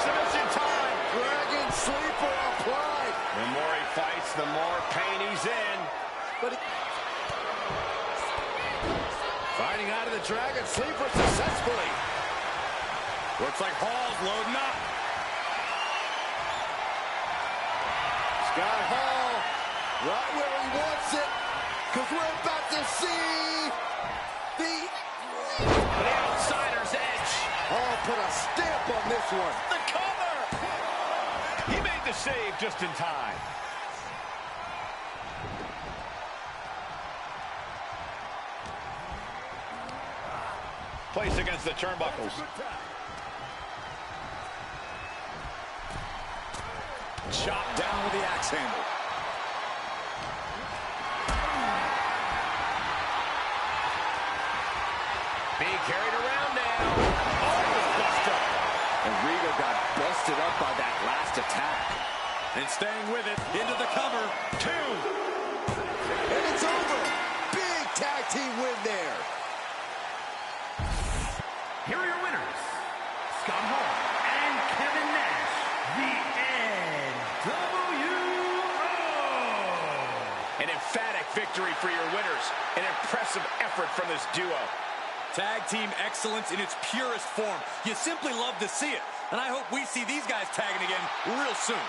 Submission time. Dragon sleeper applied. The more he fights, the more pain he's in. But fighting out of the Dragon sleeper successfully. Looks like Hall's loading up. Scott Hall, right where he wants it, because we're about to see the outsider's edge. Hall put a stamp on this one. The cover. He made the save just in time. Placed against the turnbuckles. Chopped down with the axe handle. Being carried around now. Oh, buster. And Regal got busted up by that last attack. And staying with it, into the cover. 2. And it's over. Big tag team win there. Here are your winners, Scott Hall and Kevin Nash, the NWO. An emphatic victory for your winners. An impressive effort from this duo. Tag team excellence in its purest form. You simply love to see it. And I hope we see these guys tagging again real soon.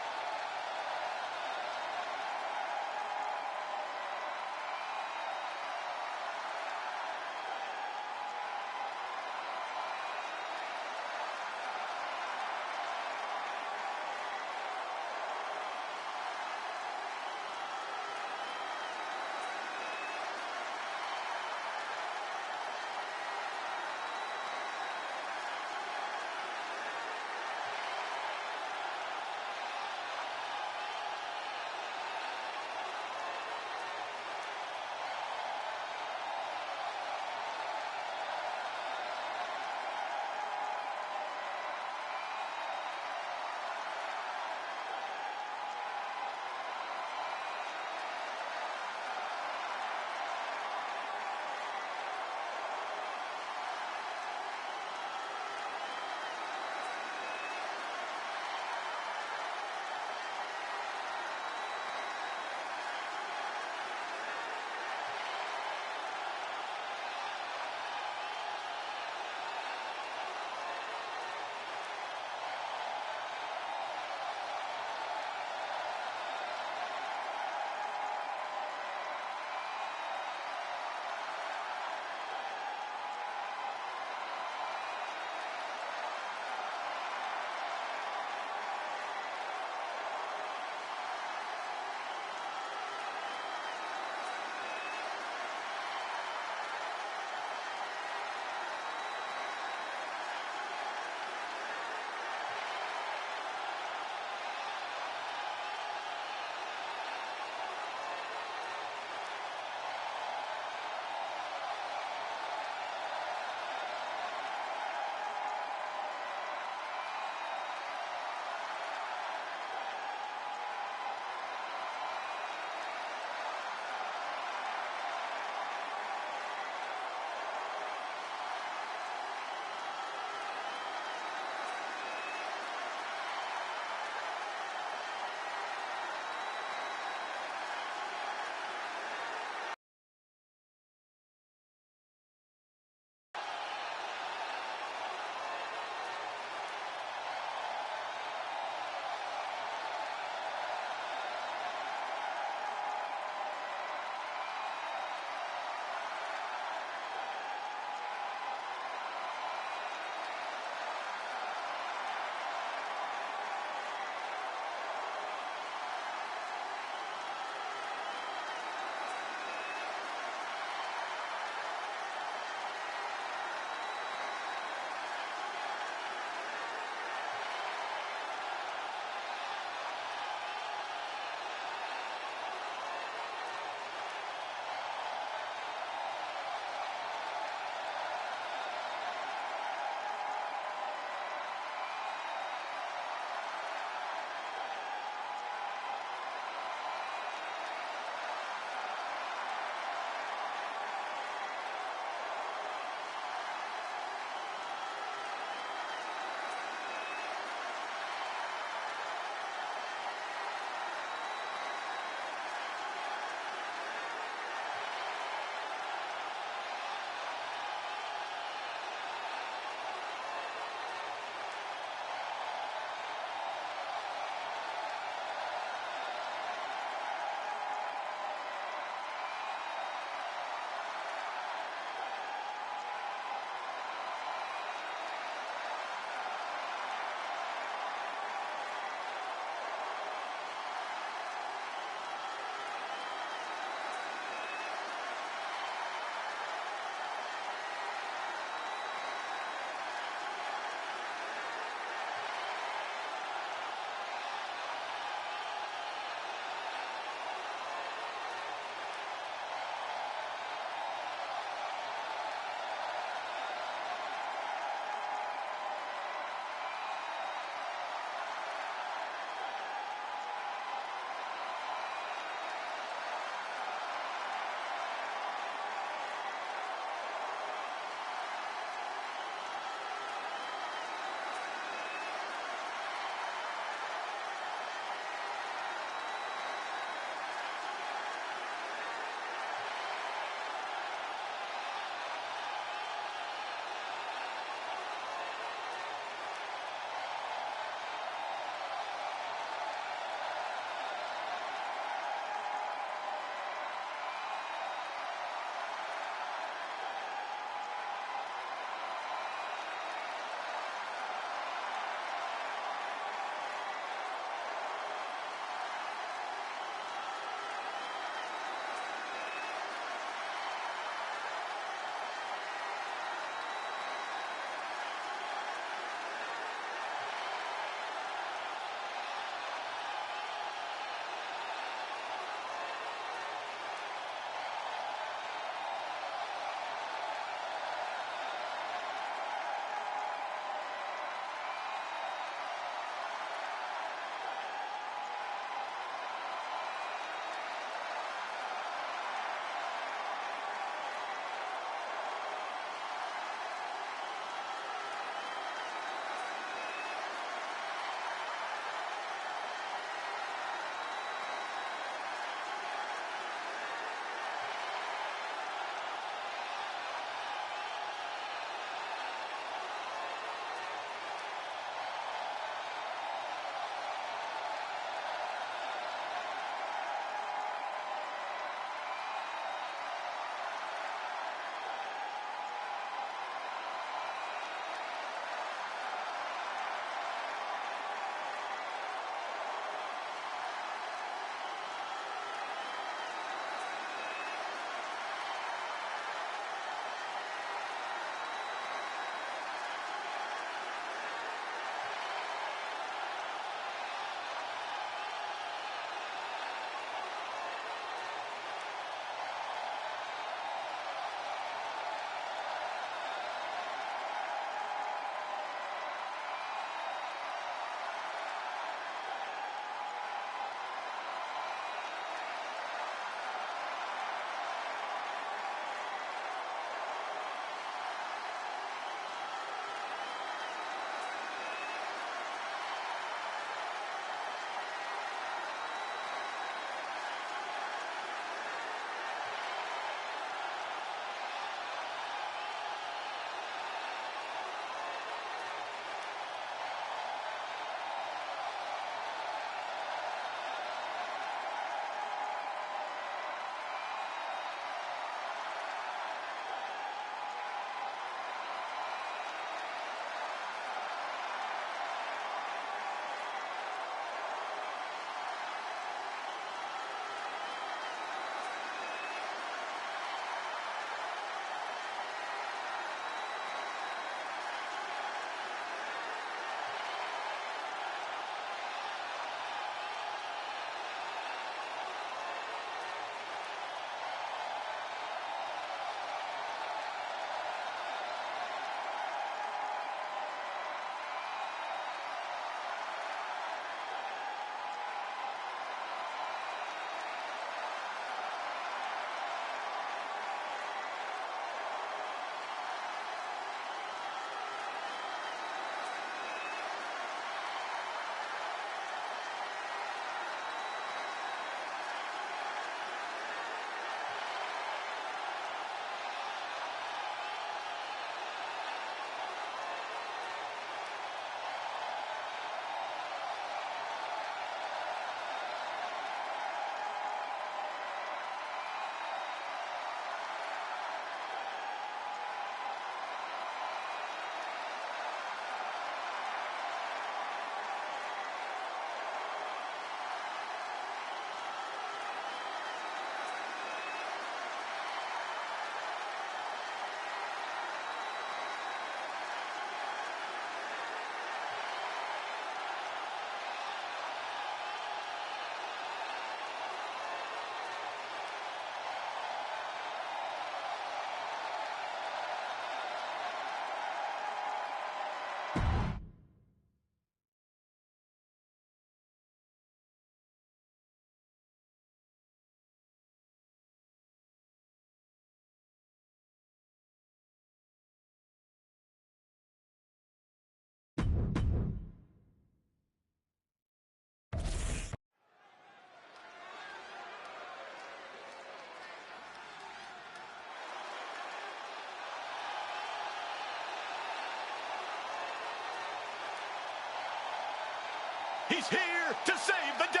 He's here to save the day.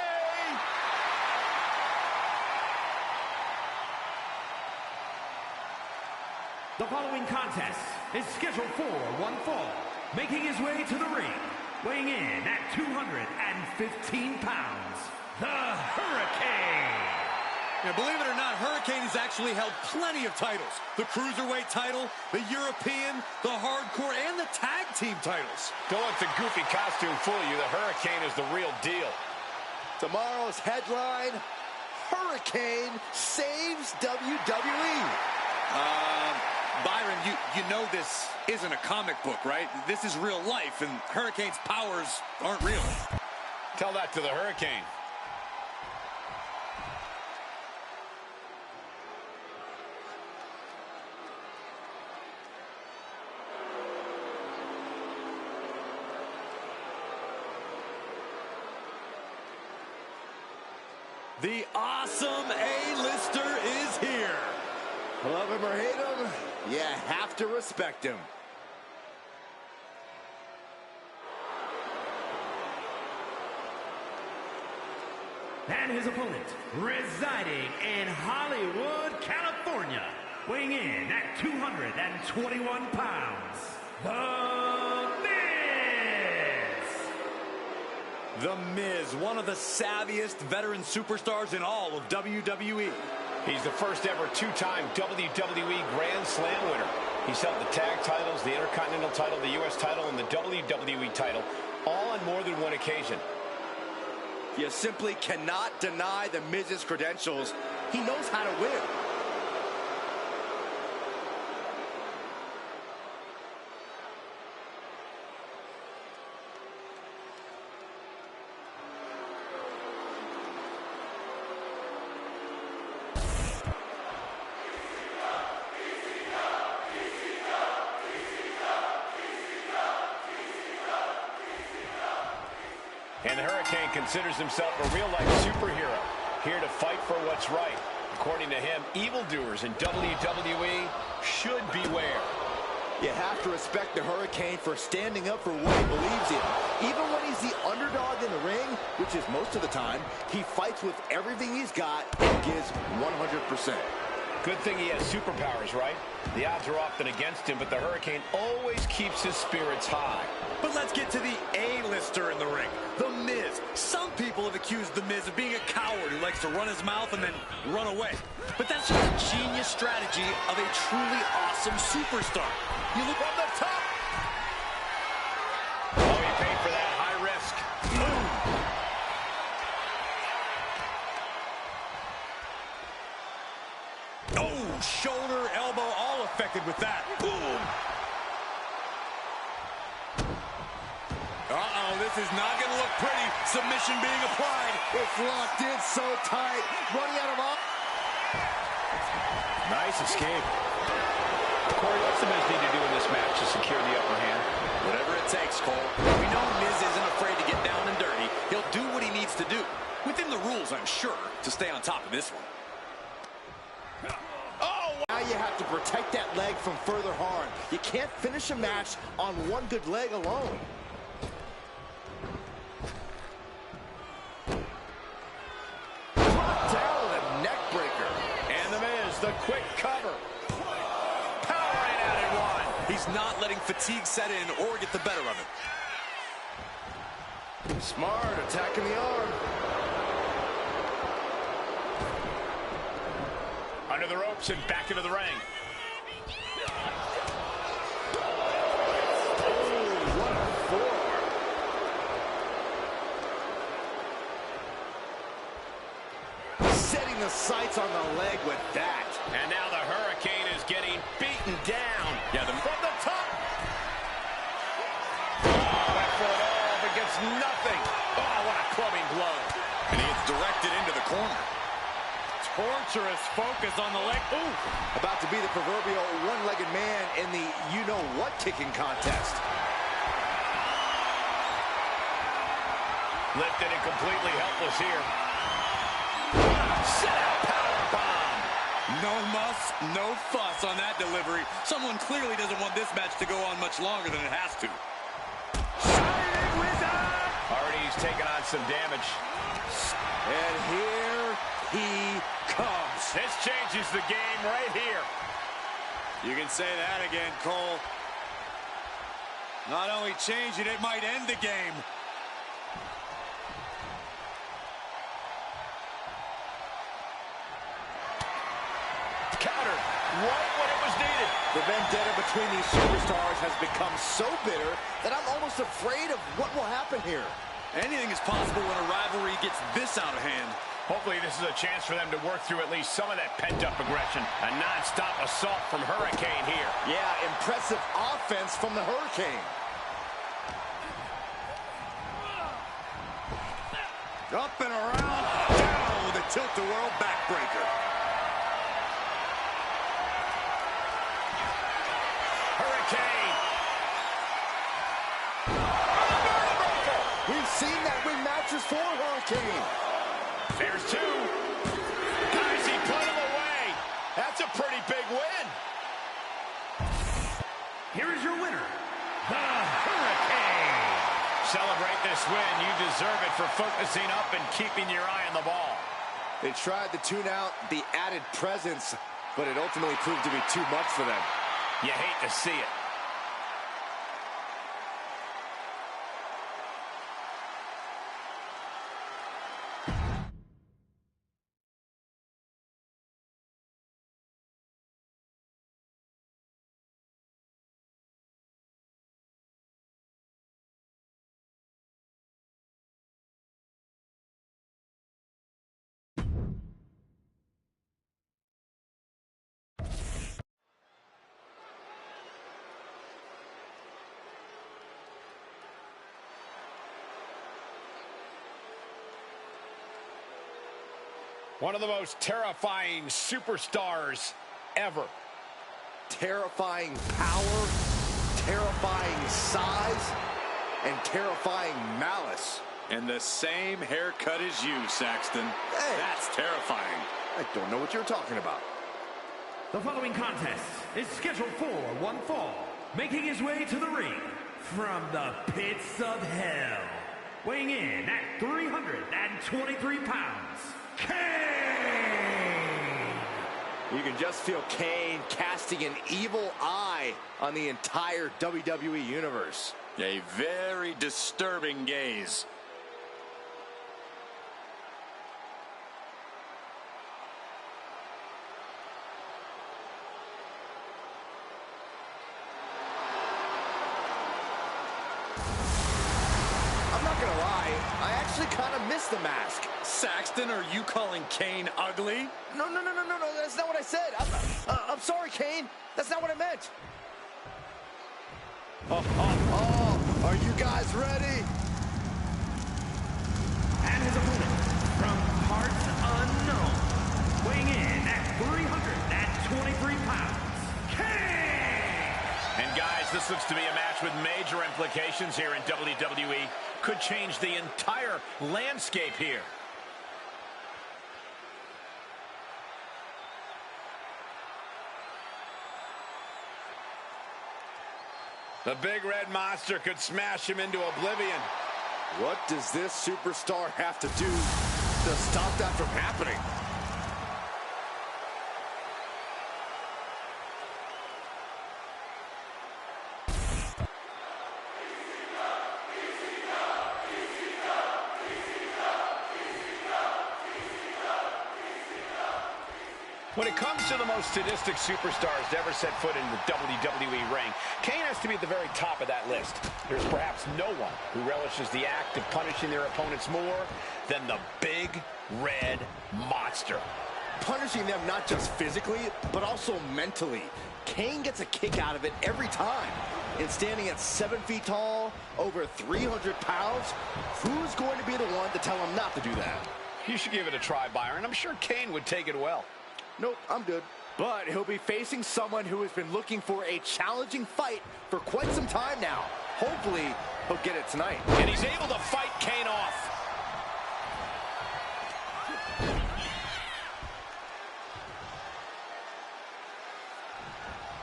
The following contest is scheduled for one fall. Making his way to the ring, weighing in at 215 pounds, the Hurricane. Now, believe it or not, Hurricane has actually held plenty of titles. The Cruiserweight title, the European, the Hardcore, and the Tag Team titles. Don't let the goofy costume fool you. The Hurricane is the real deal. Tomorrow's headline, Hurricane saves WWE. Byron, you know this isn't a comic book, right? This is real life, and Hurricane's powers aren't real. Tell that to the Hurricane. The awesome A-lister is here. Love him or hate him, you have to respect him. And his opponent, residing in Hollywood, California, weighing in at 221 pounds, The Miz! The Miz, one of the savviest veteran superstars in all of WWE. He's the first ever two-time WWE Grand Slam winner. He's held the tag titles, the Intercontinental title, the U.S. title, and the WWE title, all on more than one occasion. You simply cannot deny the Miz's credentials. He knows how to win. And the Hurricane considers himself a real-life superhero, here to fight for what's right. According to him, evildoers in WWE should beware. You have to respect the Hurricane for standing up for what he believes in. Even when he's the underdog in the ring, which is most of the time, he fights with everything he's got and gives 100%. Good thing he has superpowers, right? The odds are often against him, but the Hurricane always keeps his spirits high. But let's get to the A-lister in the ring, The Miz. Some people have accused The Miz of being a coward who likes to run his mouth and then run away. But that's just a genius strategy of a truly awesome superstar. You look on the top. Oh, he paid for that high risk. Oh, shoulder, elbow, all affected with that. Boom. Uh-oh, this is not going to look pretty. Submission being applied. It's locked in so tight. Running out of off. Nice escape. Corey, what's the Miz need to do in this match to secure the upper hand? Whatever it takes, Cole. We know Miz isn't afraid to get down and dirty. He'll do what he needs to do. Within the rules, I'm sure, to stay on top of this one. Now you have to protect that leg from further harm. You can't finish a match on one good leg alone. Drop down with a neck breaker. And the Miz, the quick cover. Powering out at one. He's not letting fatigue set in or get the better of him. Smart, attacking the arm. Under the ropes and back into the ring. Setting the sights on the leg with that. And now the Hurricane is getting beaten down. Yeah, from the top. Oh, went for it all, but gets nothing. Oh, what a clubbing blow. And he gets directed into the corner. Torturous focus on the leg. Ooh. About to be the proverbial one-legged man in the you-know-what kicking contest. Lifted and completely helpless here. Set out power bomb. No muss, no fuss on that delivery. Someone clearly doesn't want this match to go on much longer than it has to. Shining Wizard. Already he's taken on some damage. And here he comes. This changes the game right here. You can say that again, Cole. Not only change it, it might end the game. Counter right when it was needed. The vendetta between these superstars has become so bitter that I'm almost afraid of what will happen here. Anything is possible when a rivalry gets this out of hand. Hopefully this is a chance for them to work through at least some of that pent-up aggression. A non-stop assault from Hurricane here. Yeah, impressive offense from the Hurricane. Up and around, down with a tilt-the-world backbreaker. Hurricane. We've seen that win matches for Hurricane. There's two. Guys, he put him away. That's a pretty big win. Here is your winner, the Hurricane. Celebrate this win. You deserve it for focusing up and keeping your eye on the ball. They tried to tune out the added presence, but it ultimately proved to be too much for them. You hate to see it. One of the most terrifying superstars ever. Terrifying power, terrifying size, and terrifying malice. And the same haircut as you, Saxton. Hey. That's terrifying. I don't know what you're talking about. The following contest is scheduled for one fall, making his way to the ring from the pits of hell, weighing in at 323 pounds, Kane! You can just feel Kane casting an evil eye on the entire WWE Universe. A very disturbing gaze. I'm not gonna lie, I actually kind of miss the mask. Saxton, are you calling Kane ugly? No, that's not what I said. I'm sorry, Kane. That's not what I meant. Oh, are you guys ready? And his opponent, from parts unknown, weighing in at 323 pounds, Kane! And guys, this looks to be a match with major implications here in WWE. Could change the entire landscape here. The big red monster could smash him into oblivion. What does this superstar have to do to stop that from happening? When it comes to the most sadistic superstars to ever set foot in the WWE ring, Kane has to be at the very top of that list. There's perhaps no one who relishes the act of punishing their opponents more than the Big Red Monster. Punishing them not just physically, but also mentally. Kane gets a kick out of it every time. And standing at 7 feet tall, over 300 pounds, who's going to be the one to tell him not to do that? You should give it a try, Byron. I'm sure Kane would take it well. Nope, I'm good. But he'll be facing someone who has been looking for a challenging fight for quite some time now. Hopefully, he'll get it tonight. And he's able to fight Kane off.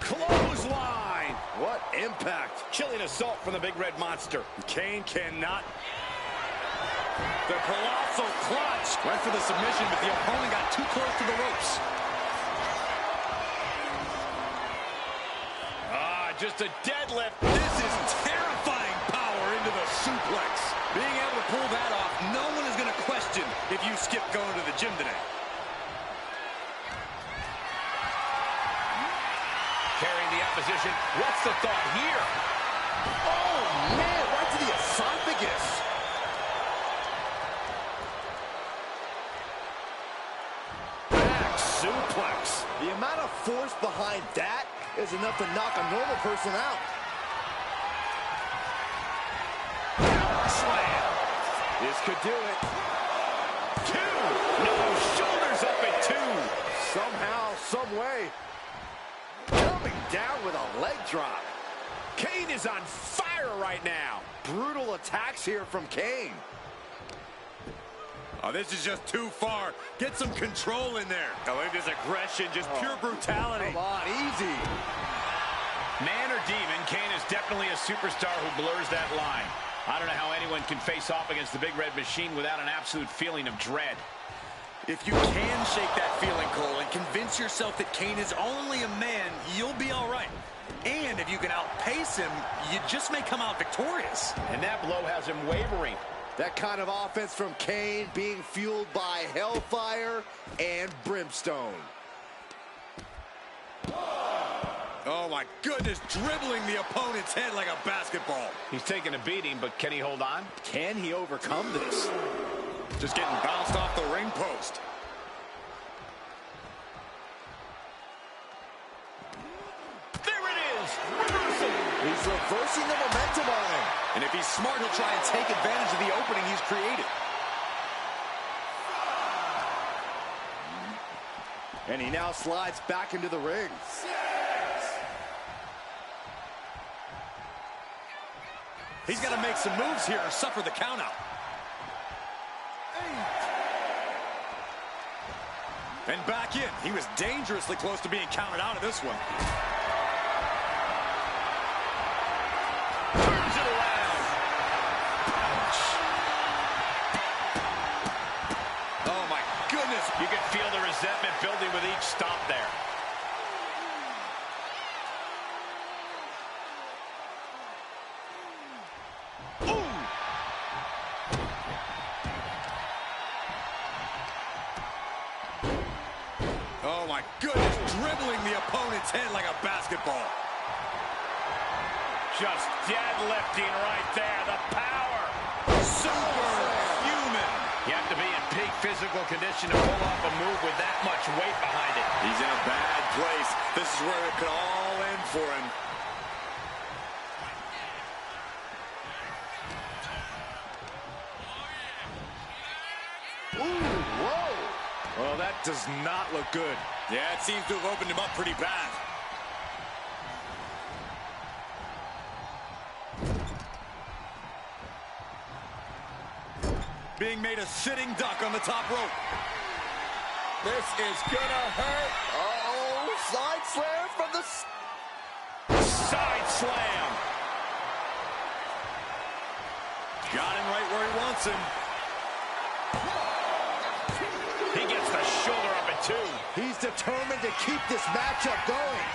Clothesline! What impact. Chilling assault from the Big Red Monster. Kane cannot The colossal clutch. Went for the submission, but the opponent got too close to the ropes. Just a deadlift. This is terrifying power into the suplex. Being able to pull that off, no one is going to question if you skip going to the gym today. Carrying the opposition. What's the thought here? Oh, man, right to the esophagus. Back suplex. The amount of force behind that is enough to knock a normal person out. Slam. This could do it. 2. No, shoulders up at 2. Somehow, some way. Coming down with a leg drop. Kane is on fire right now. Brutal attacks here from Kane. Oh, this is just too far. Get some control in there. Oh, look at this aggression, just pure brutality. Come on, easy. Man or demon, Kane is definitely a superstar who blurs that line. I don't know how anyone can face off against the Big Red Machine without an absolute feeling of dread. If you can shake that feeling, Cole, and convince yourself that Kane is only a man, you'll be all right. And if you can outpace him, you just may come out victorious. And that blow has him wavering. That kind of offense from Kane being fueled by hellfire and brimstone. Oh, my goodness, dribbling the opponent's head like a basketball. He's taking a beating, but can he hold on? Can he overcome this? Just getting bounced off the ring post. There it is! Reversal! He's reversing the momentum on him. And if he's smart, he'll try and take advantage of the opening he's created. And he now slides back into the ring. He's got to make some moves here or suffer the countout. And back in. He was dangerously close to being counted out of this one. Turns it around. Ouch. Oh, my goodness. You can feel the resentment building with each stomp there. Oh, my goodness. Dribbling the opponent's head like a basketball. Just deadlifting right there. The power. Superhuman. You have to be in peak physical condition to pull off a move with that much weight behind it. He's in a bad place. This is where it could all end for him. Ooh, whoa. Well, that does not look good. Yeah, it seems to have opened him up pretty bad. Being made a sitting duck on the top rope. This is gonna hurt. Uh-oh, side slam from the... Side slam. Got him right where he wants him. He gets the shoulder up at 2. He's determined to keep this matchup going.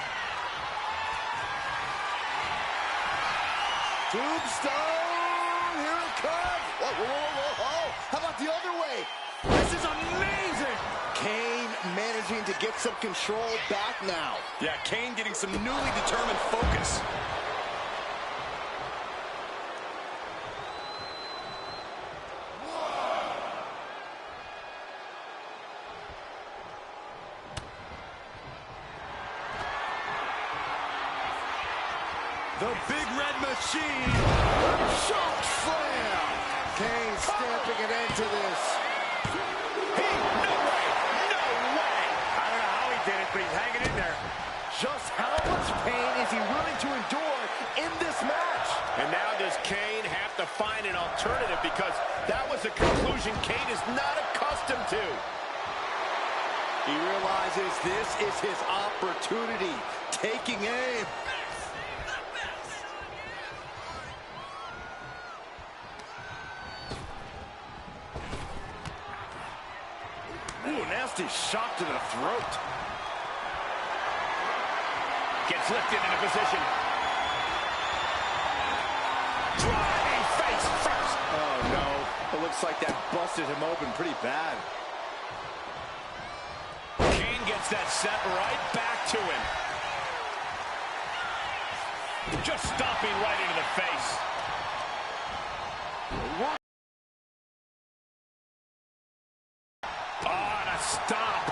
Tombstone, here it comes. Whoa, whoa, whoa, whoa. How about the other way? This is amazing. Kane managing to get some control back now. Yeah, Kane getting some newly determined focus. The Big Red Machine. Choke slam. Kane stamping an end to this. No way. I don't know how he did it, but he's hanging in there. Just how much pain is he willing to endure in this match? And now does Kane have to find an alternative, because that was a conclusion Kane is not accustomed to. He realizes this is his opportunity. Taking aim. nasty shot to the throat. Gets lifted into position. Driving face first. Oh, no. It looks like that busted him open pretty bad. Kane gets that set right back to him. Just stomping right into the face. Oh, and a stomp.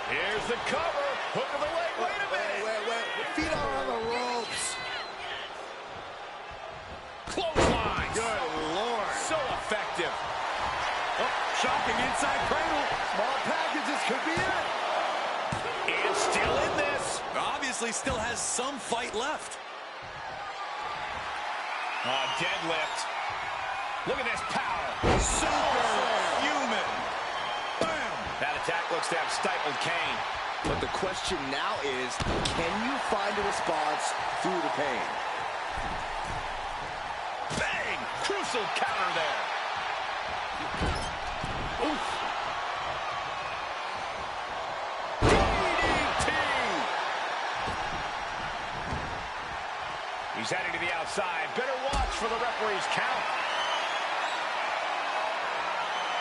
Here's the cover. Hook of the leg. Wait a minute. Wait. Feet are on the ropes. Clothesline. Good Lord. So effective. Oh, shocking inside cradle. Small packages could be it. And still in this. Obviously still has some fight left. Deadlift. Look at this power. Superhuman. Bam. That attack looks to have stifled Kane. But the question now is, can you find a response through the pain? Bang! Crucial counter there. Oof. DDT! He's heading to the outside. Better watch for the referee's count.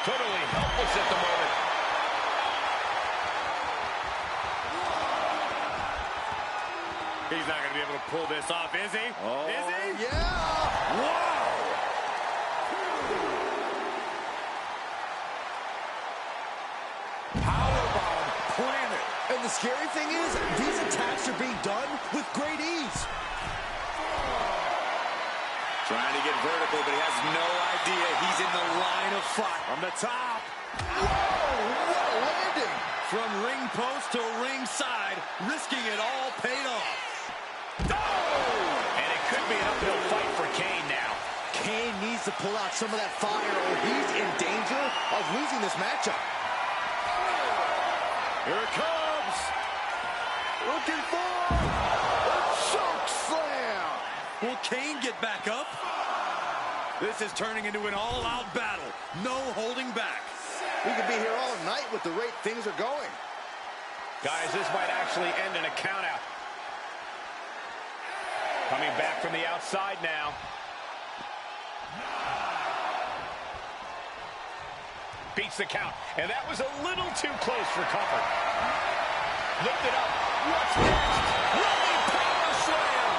Totally helpless at the moment. He's not going to be able to pull this off, is he? Oh, is he? yeah! Wow! Powerbomb planted. And the scary thing is, these attacks are being done with great ease. Trying to get vertical, but he has no idea he's in the line of fire. From the top. Whoa, what a landing! From ring post to ringside, risking it all paid off. And it could be an uphill fight for Kane now. Kane needs to pull out some of that fire or he's in danger of losing this matchup. Here it comes. Looking for a choke slam. Will Kane get back up? This is turning into an all-out battle. No holding back. We could be here all night with the rate things are going. Guys, this might actually end in a countout. Coming back from the outside now. Beats the count. And that was a little too close for comfort. Lift it up. What's next? Running power slam.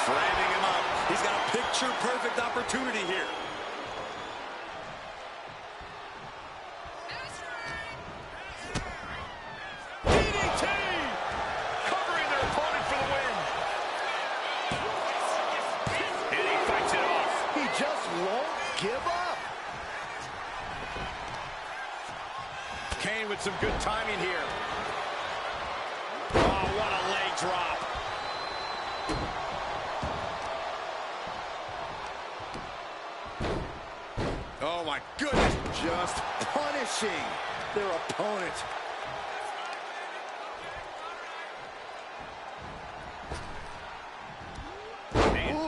Framing him up. He's got a picture-perfect opportunity here. DDT! Covering their opponent for the win. And he fights it off. He just won't give up. Kane with some good timing here. Oh, what a leg drop. Oh, my goodness. Just punishing their opponent. And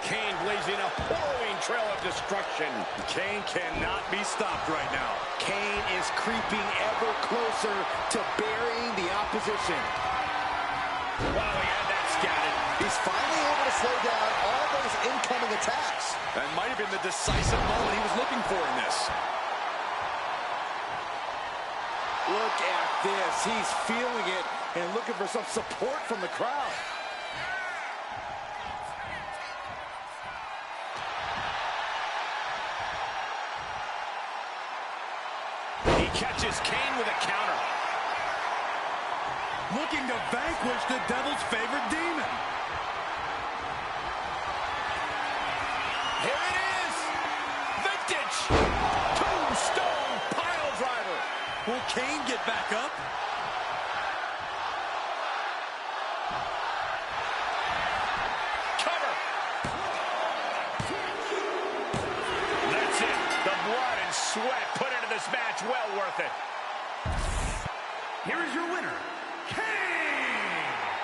Kane blazing a harrowing trail of destruction. Kane cannot be stopped right now. Kane is creeping ever closer to burying the opposition. Wow, he had that scattered. He's finally able to slow down all those incoming attacks. That might have been the decisive moment he was looking for in this. Look at this. He's feeling it and looking for some support from the crowd. He catches Kane with a counter. Looking to vanquish the Devil's favorite demon. Here it is. Vintage. Tombstone pile driver. Will Kane get back up? Cover. That's it. The blood and sweat put into this match. Well worth it. Here is your winner, Kane!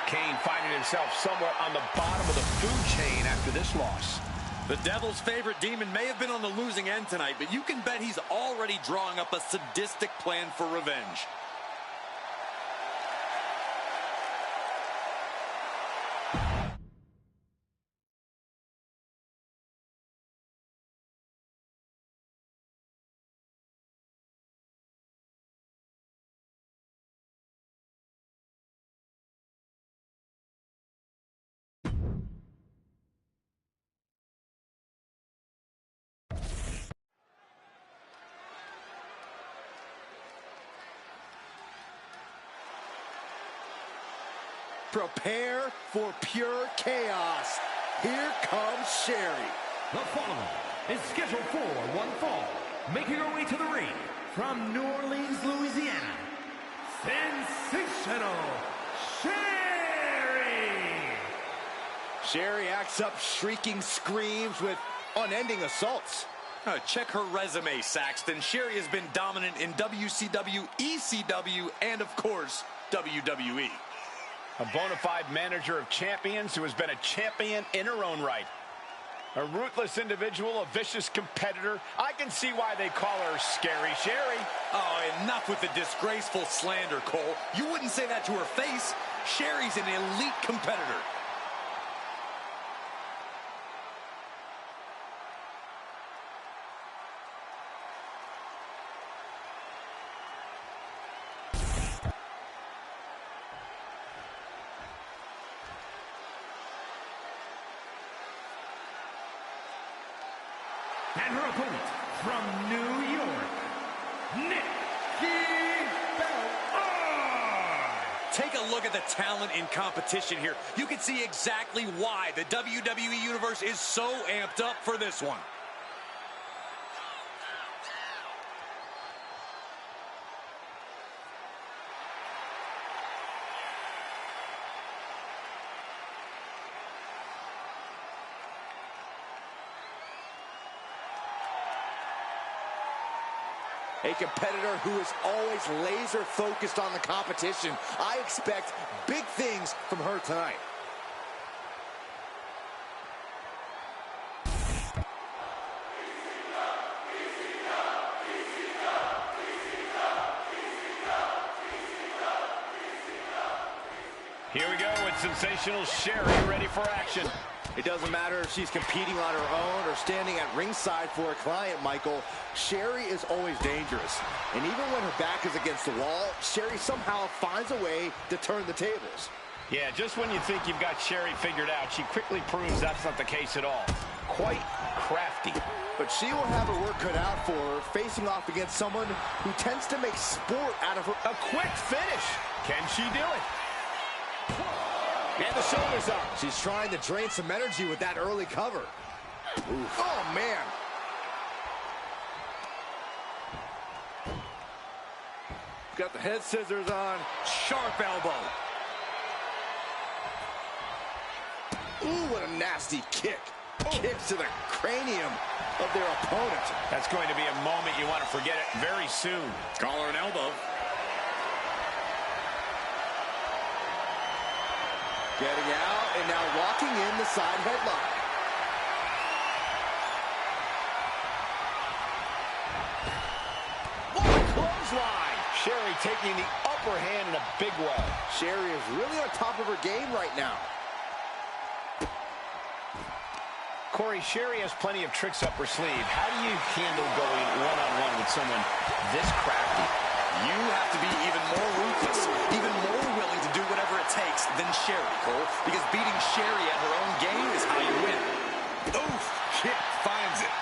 Kane fighting himself somewhere on the bottom of the food chain after this loss. The Devil's favorite demon may have been on the losing end tonight, but you can bet he's already drawing up a sadistic plan for revenge. Prepare for pure chaos. Here comes Sherri. The following is scheduled for one fall, making her way to the ring from New Orleans, Louisiana, Sensational Sherri! Sherri acts up shrieking screams with unending assaults. Check her resume, Saxton. Sherri has been dominant in WCW, ECW, and of course, WWE. A bona fide manager of champions who has been a champion in her own right. A ruthless individual, a vicious competitor. I can see why they call her Scary Sherri. Oh, enough with the disgraceful slander, Cole. You wouldn't say that to her face. Sherri's an elite competitor. And her opponent from New York, Nikki Bella. Take a look at the talent in competition here. You can see exactly why the WWE Universe is so amped up for this one. A competitor who is always laser focused on the competition. I expect big things from her tonight. Here we go with Sensational Sherri ready for action. It doesn't matter if she's competing on her own or standing at ringside for a client, Michael. Sherri is always dangerous. And even when her back is against the wall, Sherri somehow finds a way to turn the tables. Yeah, just when you think you've got Sherri figured out, she quickly proves that's not the case at all. Quite crafty. But she will have her work cut out for her, facing off against someone who tends to make sport out of her. A quick finish. Can she do it? And the shoulders up. She's trying to drain some energy with that early cover. Oof. Oh, man. Got the head scissors on. Sharp elbow. Ooh, what a nasty kick. Kicks to the cranium of their opponent. That's going to be a moment you want to forget it very soon. Collar and elbow. Getting out and now locking in the side headlock. Oh, clothesline. Sherri taking the upper hand in a big way. Sherri is really on top of her game right now. Corey, Sherri has plenty of tricks up her sleeve. How do you handle going one-on-one with someone this crafty? You have to be even more ruthless, even more willing to do whatever it takes than Sherri, Cole. Because beating Sherri at her own game is how you win. Oof! Kick finds it.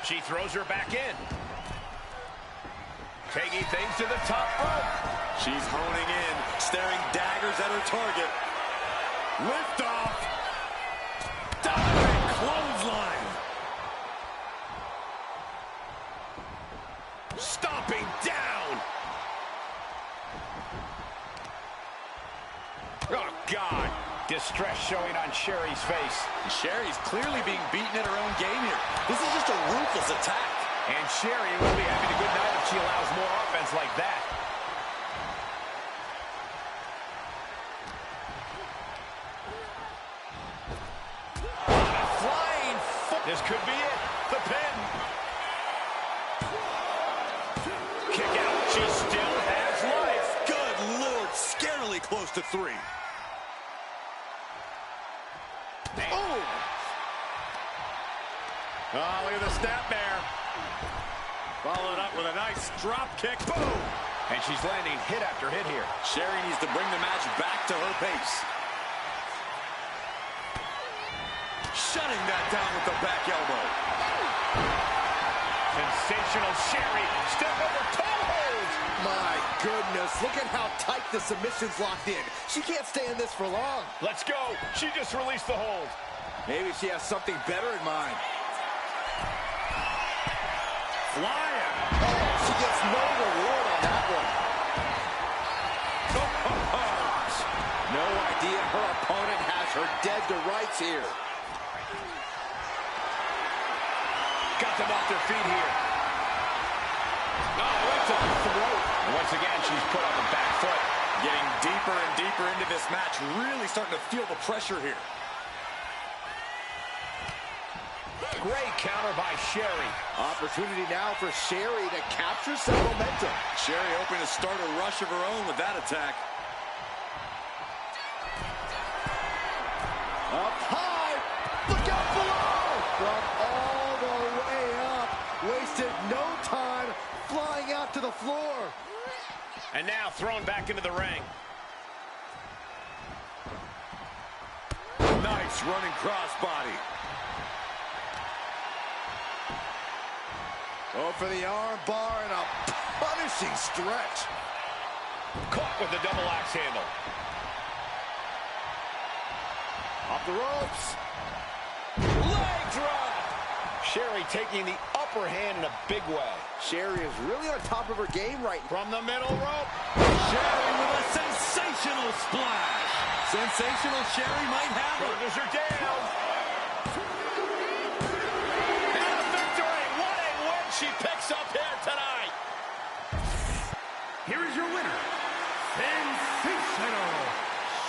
She throws her back in. Taking things to the top rope. She's honing in, staring daggers at her target. Lift off. Diving clothesline. Stomping down. Oh, God. Distress showing on Sherri's face. Sherri's clearly being beaten at her own game here. This is just a ruthless attack. And Sherri will be having a good night if she allows more offense like that. This could be it. The pin. Kick out. She still has life. Good Lord, scarily close to 3. Oh! Oh, look at the snapmare. Followed up with a nice drop kick. Boom! And she's landing hit after hit here. Sherri needs to bring the match back to her pace. Shutting that down with the back elbow. Sensational Sherri. Step over toe holds. My goodness, look at how tight the submission's locked in. She can't stay in this for long. Let's go. She just released the hold. Maybe she has something better in mind. Flying. Oh, she gets no reward on that one. No idea her opponent has her dead to rights here. Got them off their feet here. Oh, right to the throat. And once again, she's put on the back foot. Getting deeper and deeper into this match. Really starting to feel the pressure here. Great counter by Sherri. Opportunity now for Sherri to capture some momentum. Sherri hoping to start a rush of her own with that attack. Up high. Look out below. From all the way up. Wasted no time flying out to the floor. And now thrown back into the ring. Nice running crossbody. Go for the arm bar and a punishing stretch. Caught with the double axe handle. Off the ropes. Leg drop. Sherri taking the upper hand in a big way. Sherri is really on top of her game right now. From the middle rope. Sherri with a sensational splash. Sensational Sherri might have her. Shoulders are down. And a victory. What a win she picks up here tonight. Here is your winner, Sensational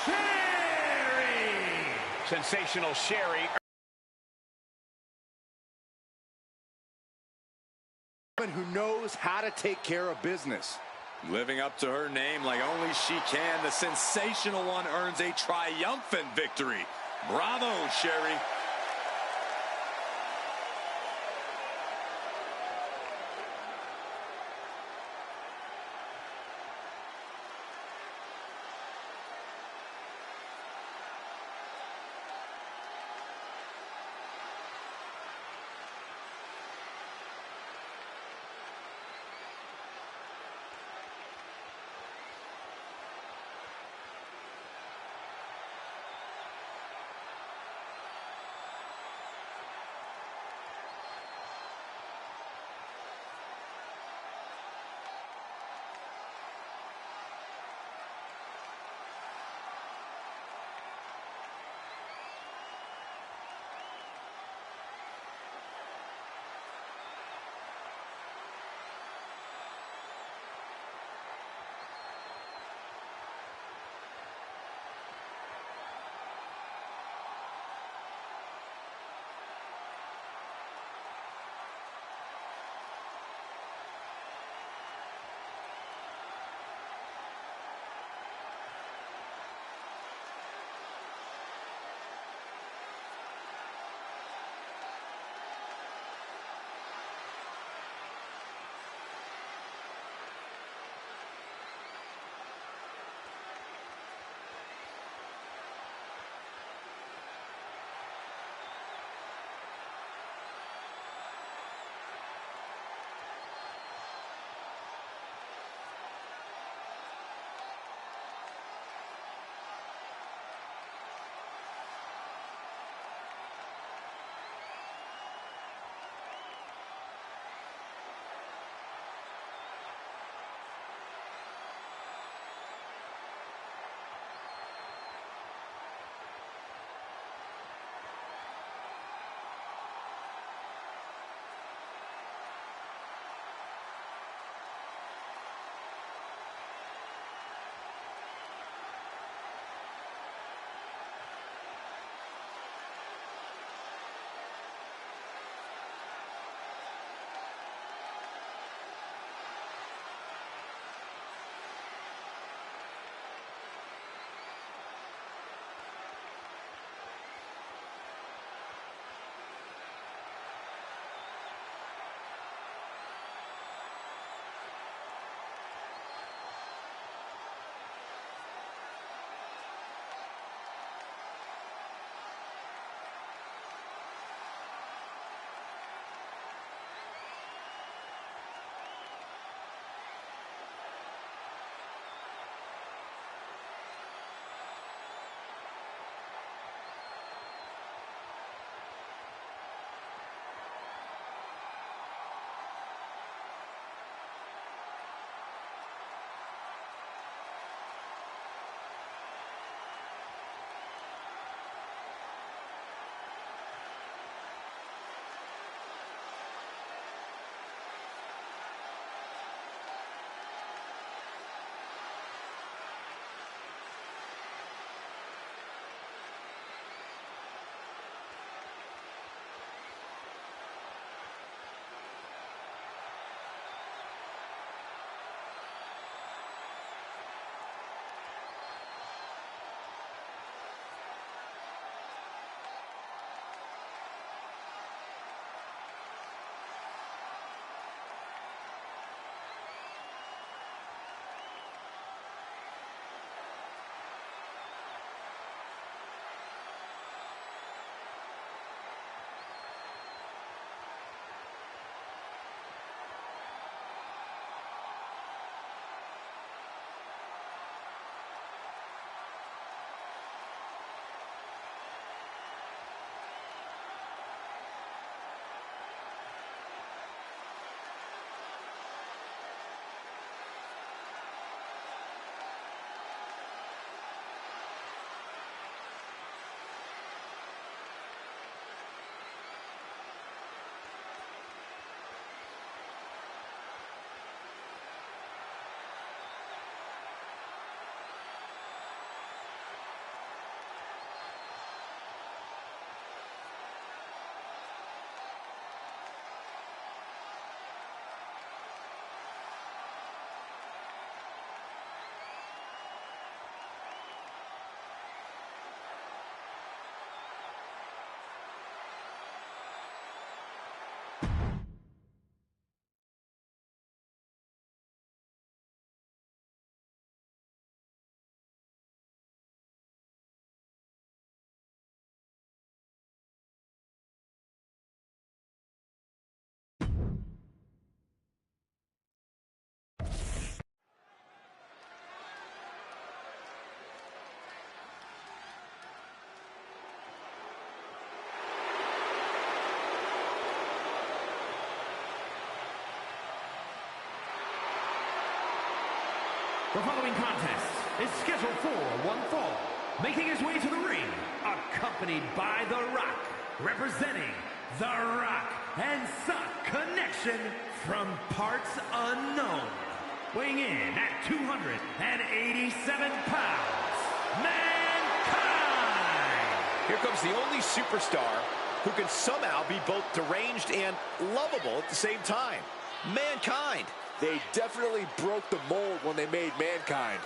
Sherri. Sensational Sherri. Who knows how to take care of business. Living up to her name like only she can, the sensational one earns a triumphant victory. Bravo, Sherri. The following contest is scheduled for one fall. Making his way to the ring, accompanied by The Rock, representing The Rock and Suck Connection from parts unknown. Weighing in at 287 pounds, Mankind! Here comes the only superstar who can somehow be both deranged and lovable at the same time. Mankind. They definitely broke the mold when they made Mankind.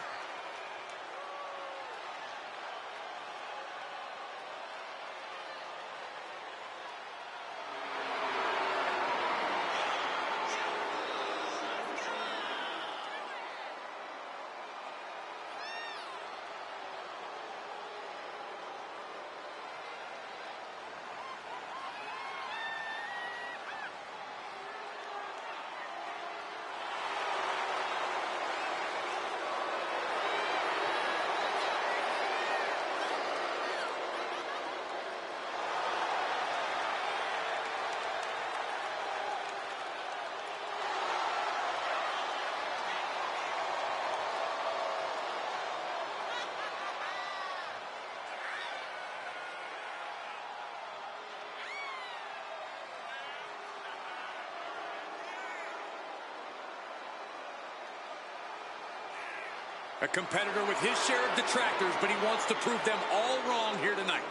A competitor with his share of detractors, but he wants to prove them all wrong here tonight.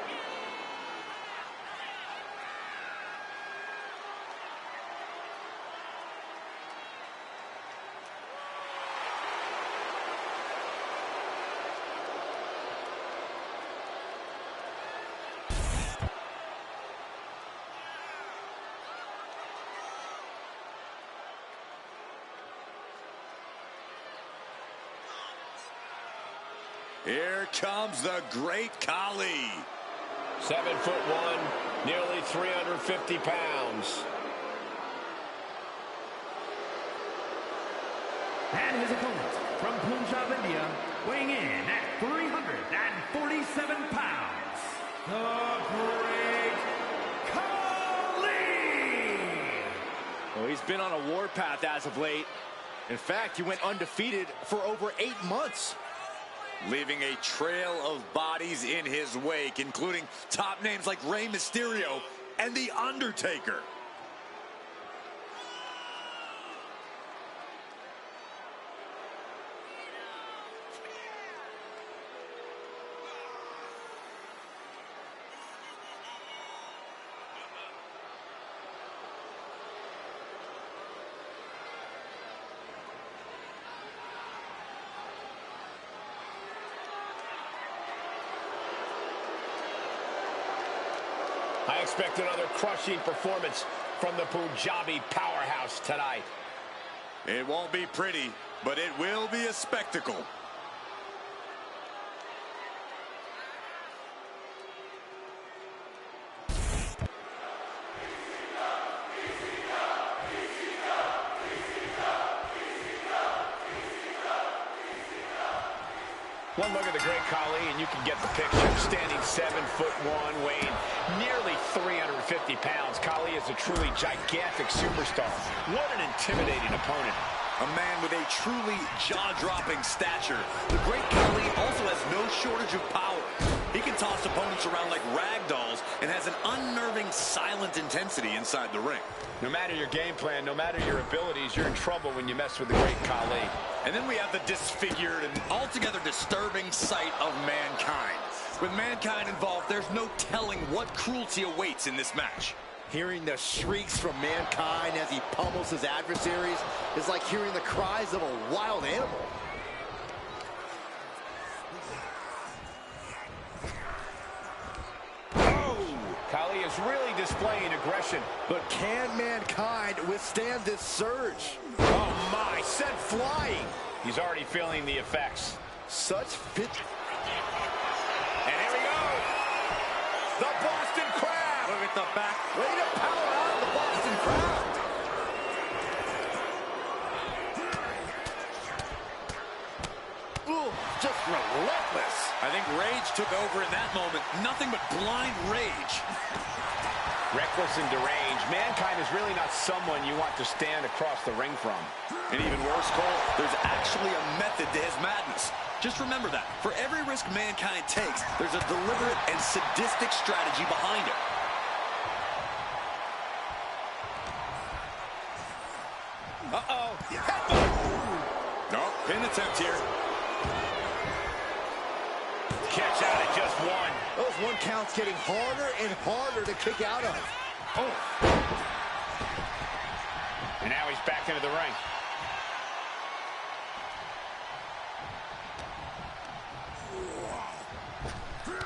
Here comes the great Khali. 7'1", nearly 350 pounds. And his opponent from Punjab, India, weighing in at 347 pounds, the Great Khali! Well, he's been on a warpath as of late. In fact, he went undefeated for over 8 months. Leaving a trail of bodies in his wake, including top names like Rey Mysterio and The Undertaker. I expect another crushing performance from the Punjabi powerhouse tonight. It won't be pretty, but it will be a spectacle. One look at the great Khali, and you can get the picture. Standing 7'1", weighing nearly 350 pounds. Khali is a truly gigantic superstar. What an intimidating opponent. A man with a truly jaw-dropping stature. The great Khali also has no shortage of power. He can toss opponents around like rag dolls and has an unnerving, silent intensity inside the ring. No matter your game plan, no matter your abilities, you're in trouble when you mess with the great Khali. And then we have the disfigured and altogether disturbing sight of Mankind. With Mankind involved, there's no telling what cruelty awaits in this match. Hearing the shrieks from Mankind as he pummels his adversaries is like hearing the cries of a wild animal. Khali is really displaying aggression. But can Mankind withstand this surge? Oh my, sent flying. He's already feeling the effects. Such fit. And here we go. The Boston Crab. Look at the back. Way to power out the Boston Crab. Ooh, just relentless. I think rage took over in that moment. Nothing but blind rage. Reckless and deranged. Mankind is really not someone you want to stand across the ring from. And even worse, Cole, there's actually a method to his madness. Just remember that. For every risk Mankind takes, there's a deliberate and sadistic strategy behind it. Uh-oh. No, pin attempt here. Catch out at just one. Those one counts getting harder and harder to kick out of. Oh. And now he's back into the ring.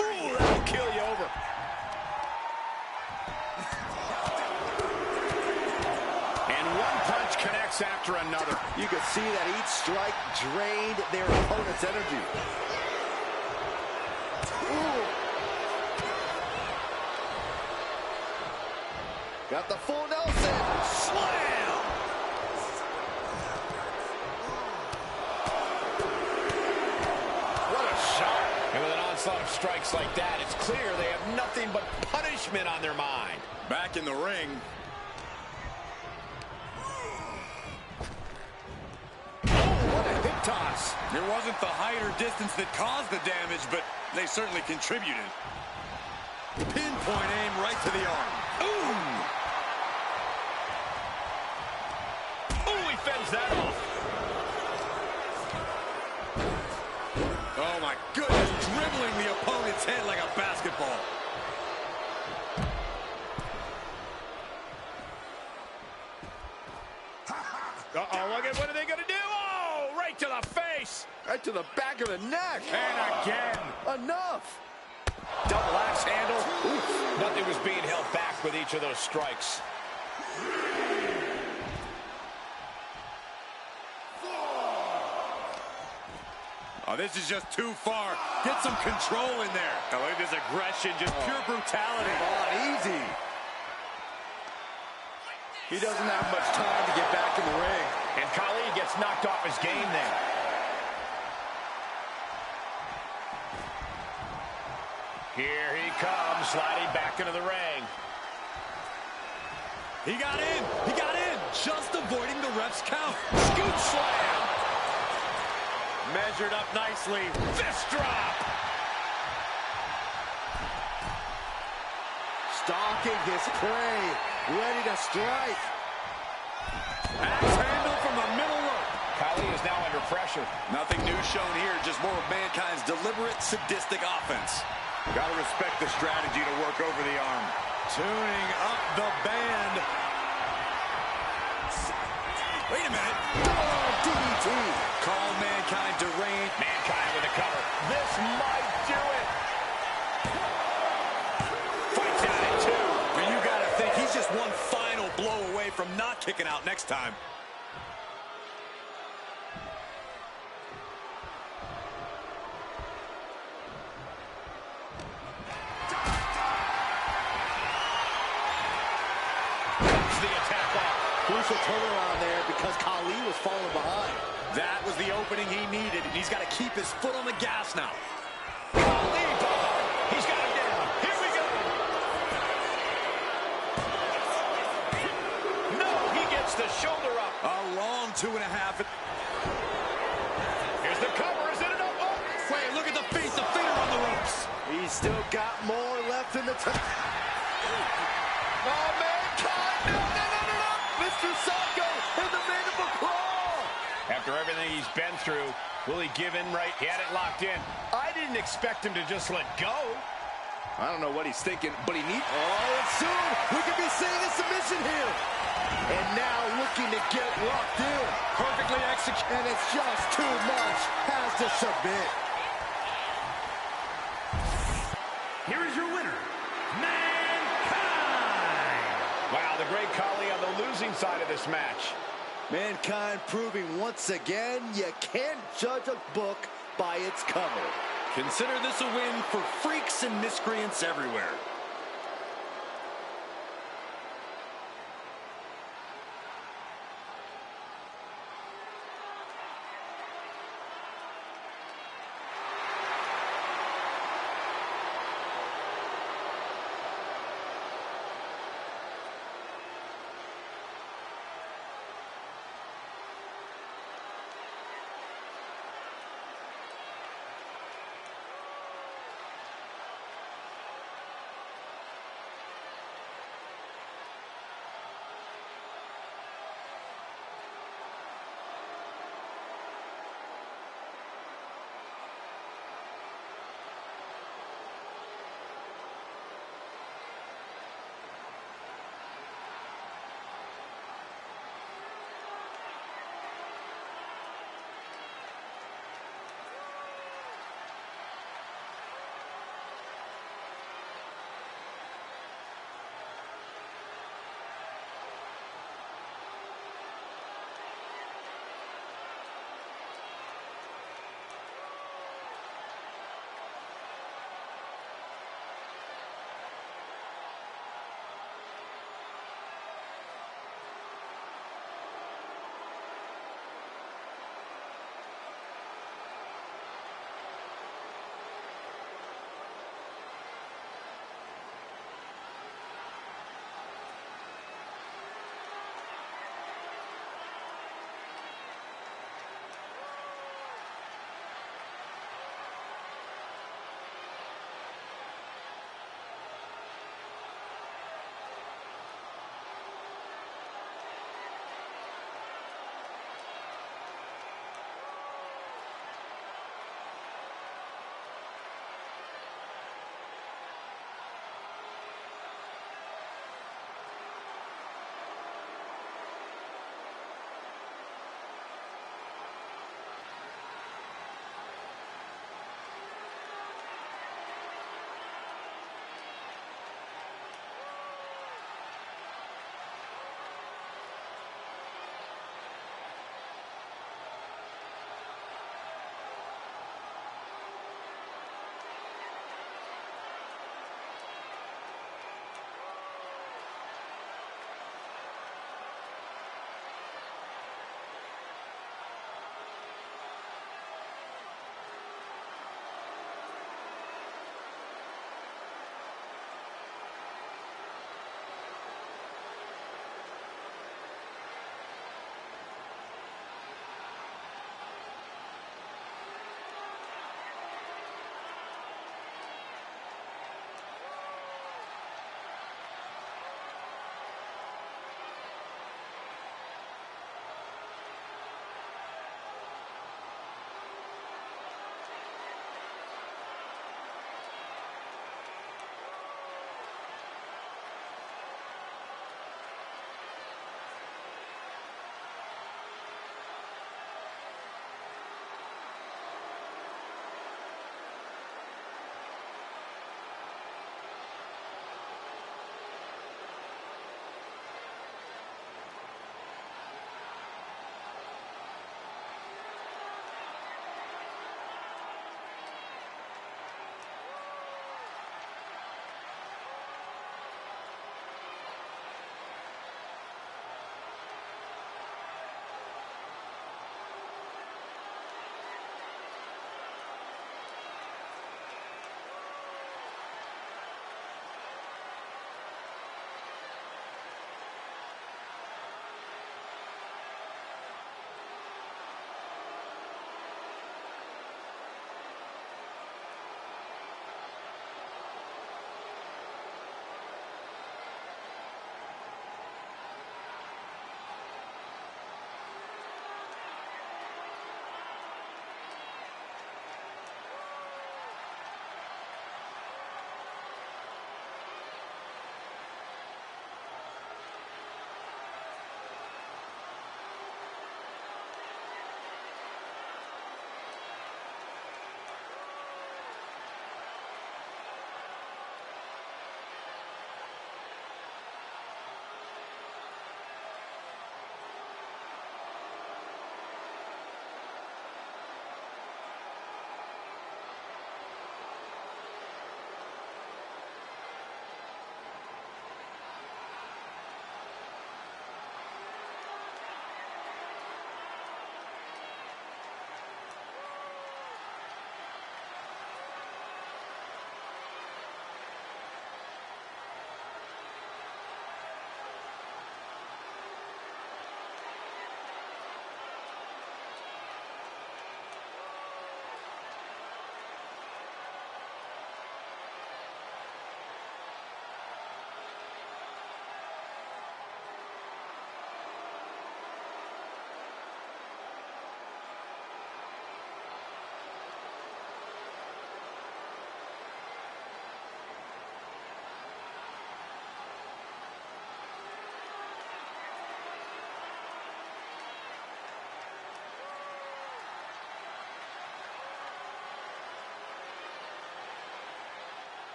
Ooh, that'll kill you over. And one punch connects after another. You can see that each strike drained their opponent's energy. Ooh. Got the full Nelson. Slam! What a shot. And with an onslaught of strikes like that, it's clear they have nothing but punishment on their mind. Back in the ring. What a hip toss. It wasn't the height or distance that caused the damage, but they certainly contributed. Pinpoint aim right to the arm. Ooh! Ooh, he fends that off. Oh my goodness, dribbling the opponent's head like a basketball. Uh-oh, look at what are they going to do? Oh, right to the face. Right to the back of the neck. And again. Enough. Double axe handle. Oof. Nothing was being held back with each of those strikes. Oh, this is just too far. Get some control in there. Oh, look at this aggression, just pure brutality. Come on, easy. He doesn't have much time to get back in the ring. And Khali gets knocked off his game there. Here he comes, sliding back into the ring. He got in. He got in. Just avoiding the ref's count. Scoop slam. Measured up nicely. Fist drop. Stalking his prey. Ready to strike. Axe handle from the middle rope. Khali is now under pressure. Nothing new shown here, just more of Mankind's deliberate, sadistic offense. Gotta respect the strategy to work over the arm. Tuning up the band. Wait a minute. Oh, DDT. Call Mankind deranged. Mankind with a cover. This might do it. Fights out at two. But you gotta think he's just one final blow away from not kicking out next time. The attack off. Crucial turnaround there because Khali was falling behind. That was the opening he needed, and he's got to keep his foot on the gas now. Khali, he's got him down. Here we go. No, he gets the shoulder up. A long 2.5. Here's the cover. Is it enough? Oh. Wait, look at the face, the finger on the ropes. He's still got more left in the tank. Oh, Mankind! No! Mr. Socko in the mandible claw! After everything he's been through, will he give in right? He had it locked in. I didn't expect him to just let go. I don't know what he's thinking, but he needs... Oh, and soon we could be seeing a submission here. And now looking to get locked in. Perfectly executed. And it's just too much. Has to submit. Here is your winner, Mankind! Wow, the great Khali on the losing side of this match. Mankind proving once again you can't judge a book by its cover. Consider this a win for freaks and miscreants everywhere.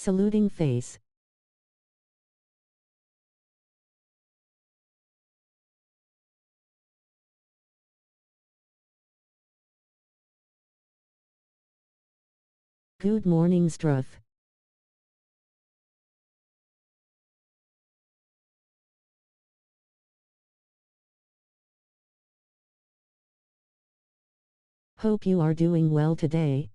Saluting face. Good morning Struff. Hope you are doing well today.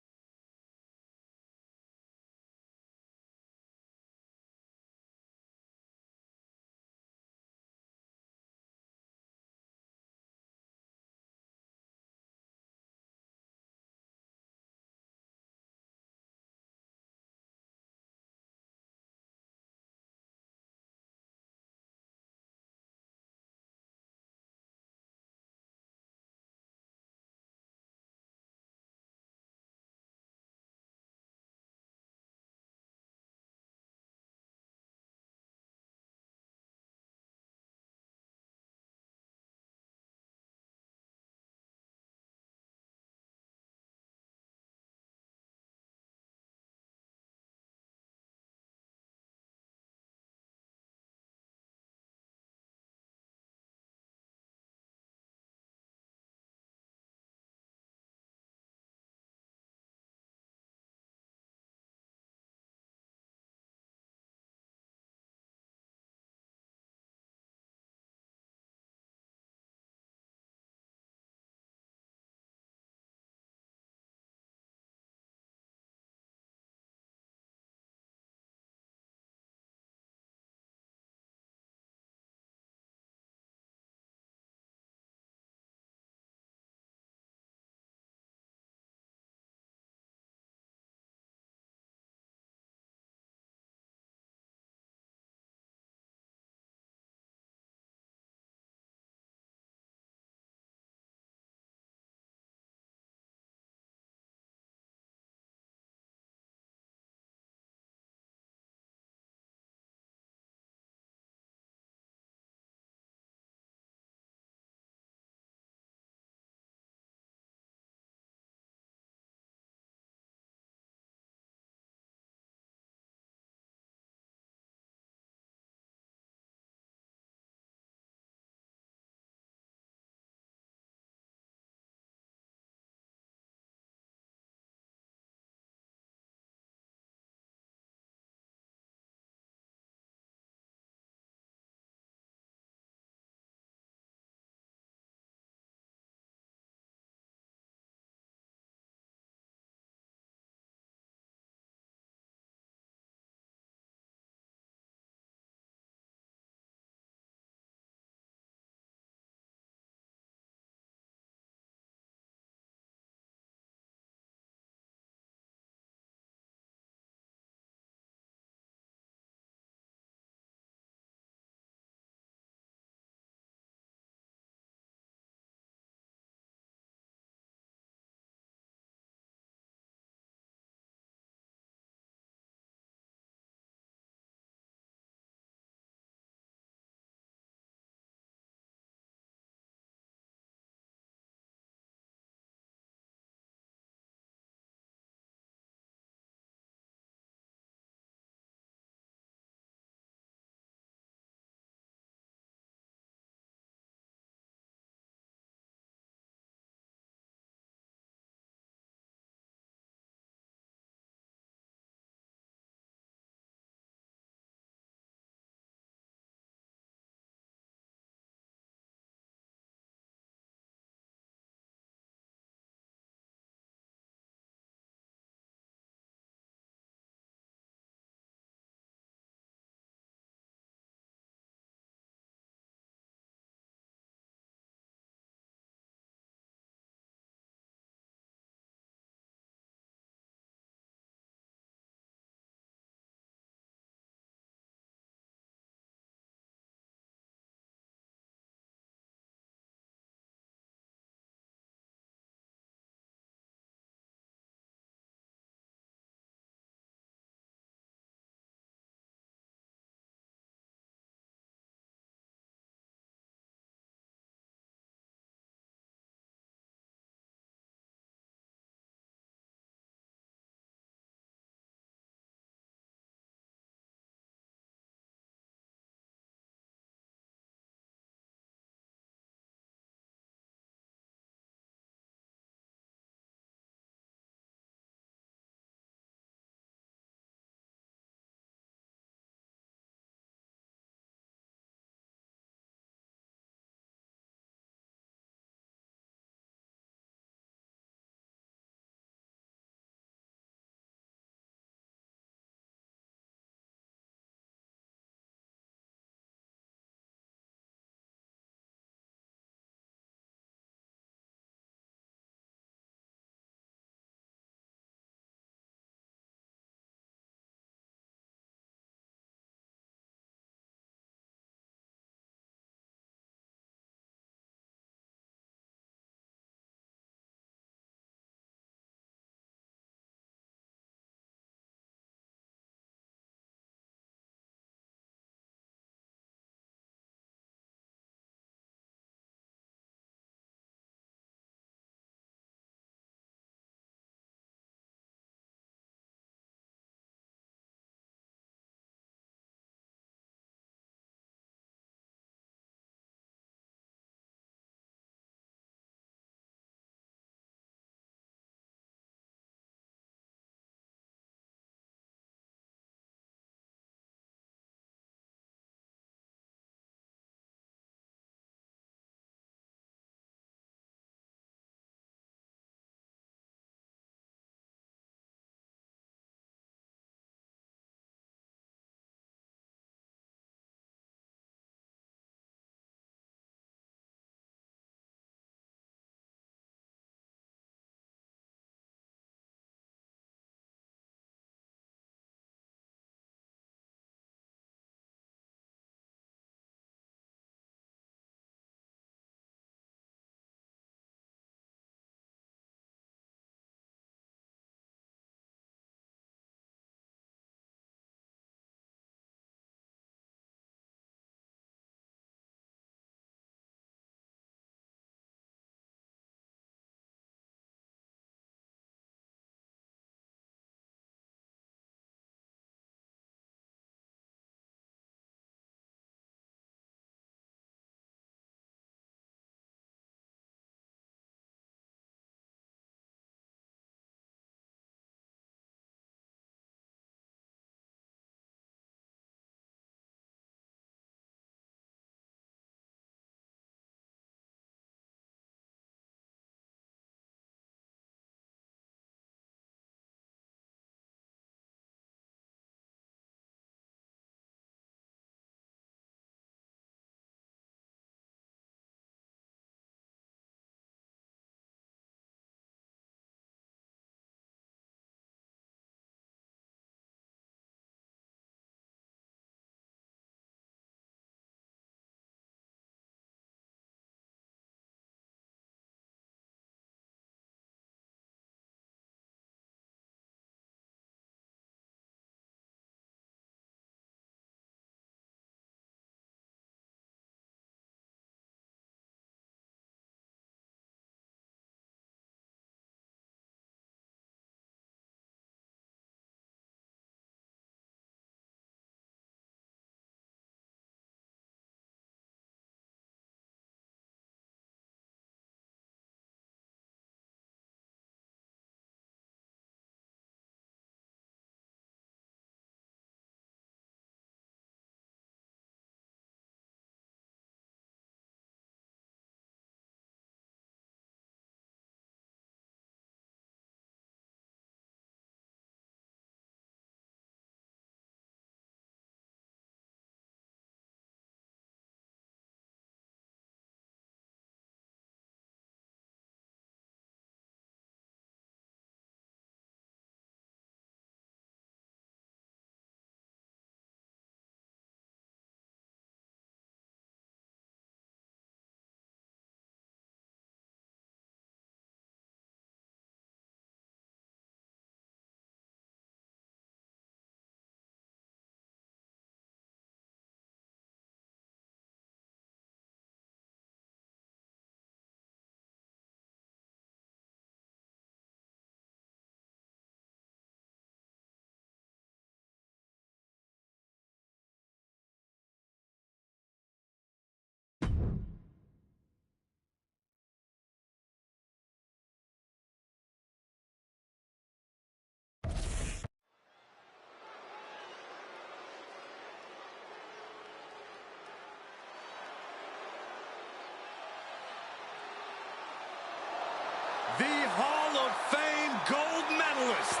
the Hall of Fame gold medalist.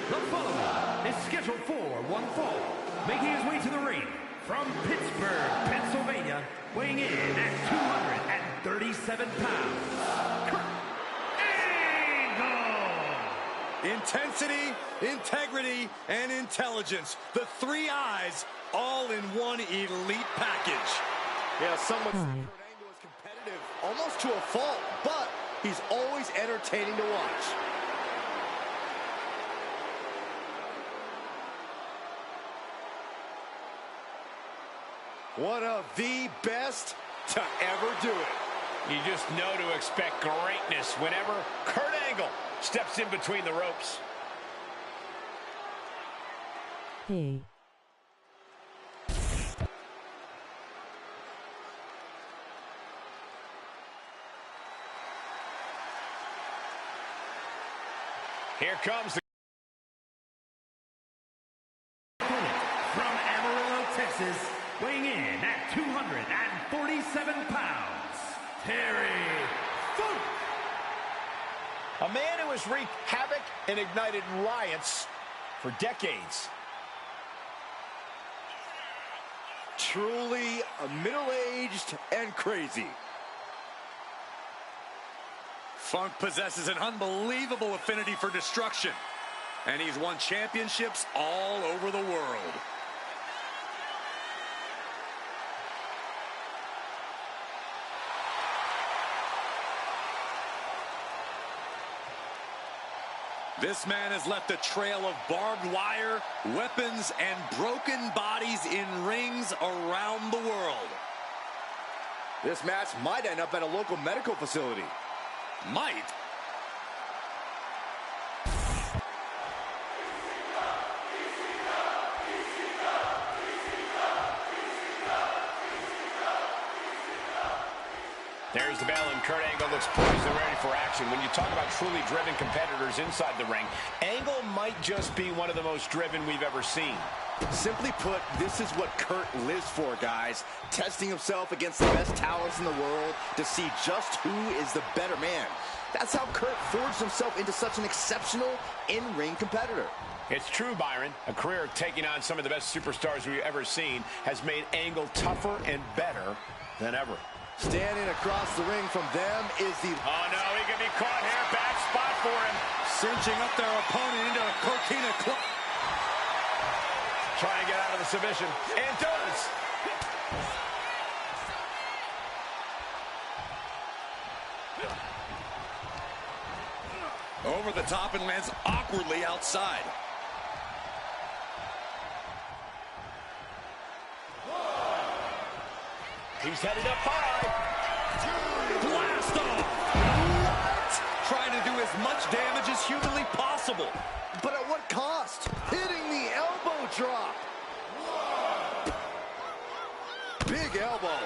The following is scheduled for one fall, making his way to the ring from Pittsburgh, Pennsylvania, weighing in at 237 pounds, Kurt Angle! Intensity, integrity, and intelligence. The three eyes, all in one elite package. Yeah, some would say Hi. Kurt Angle is competitive almost to a fault, but he's always entertaining to watch. One of the best to ever do it. You just know to expect greatness whenever Kurt Angle steps in between the ropes. Hey. Here comes the Opponent from Amarillo, Texas, weighing in at 247 pounds, Terry Funk! a man who has wreaked havoc and ignited riots for decades. Truly middle-aged and crazy. Funk possesses an unbelievable affinity for destruction, and he's won championships all over the world. This man has left a trail of barbed wire, weapons, and broken bodies in rings around the world. This match might end up at a local medical facility. Might. There's the bell, and Kurt Angle looks poised and ready for action. When you talk about truly driven competitors inside the ring, Angle might just be one of the most driven we've ever seen. Simply put, this is what Kurt lives for, guys. Testing himself against the best talents in the world to see just who is the better man. That's how Kurt forged himself into such an exceptional in-ring competitor. It's true, Byron. A career taking on some of the best superstars we've ever seen has made Angle tougher and better than ever. Standing across the ring from them is the... Oh, no, he can be caught here. Bad spot for him. Cinching up their opponent into a coquina clutch. Trying to get out of the submission. And does. Over the top and lands awkwardly outside. He's headed up high. Blast off! What? Trying to do as much damage as humanly possible. But at what cost? Hitting the elbow drop. Big elbow.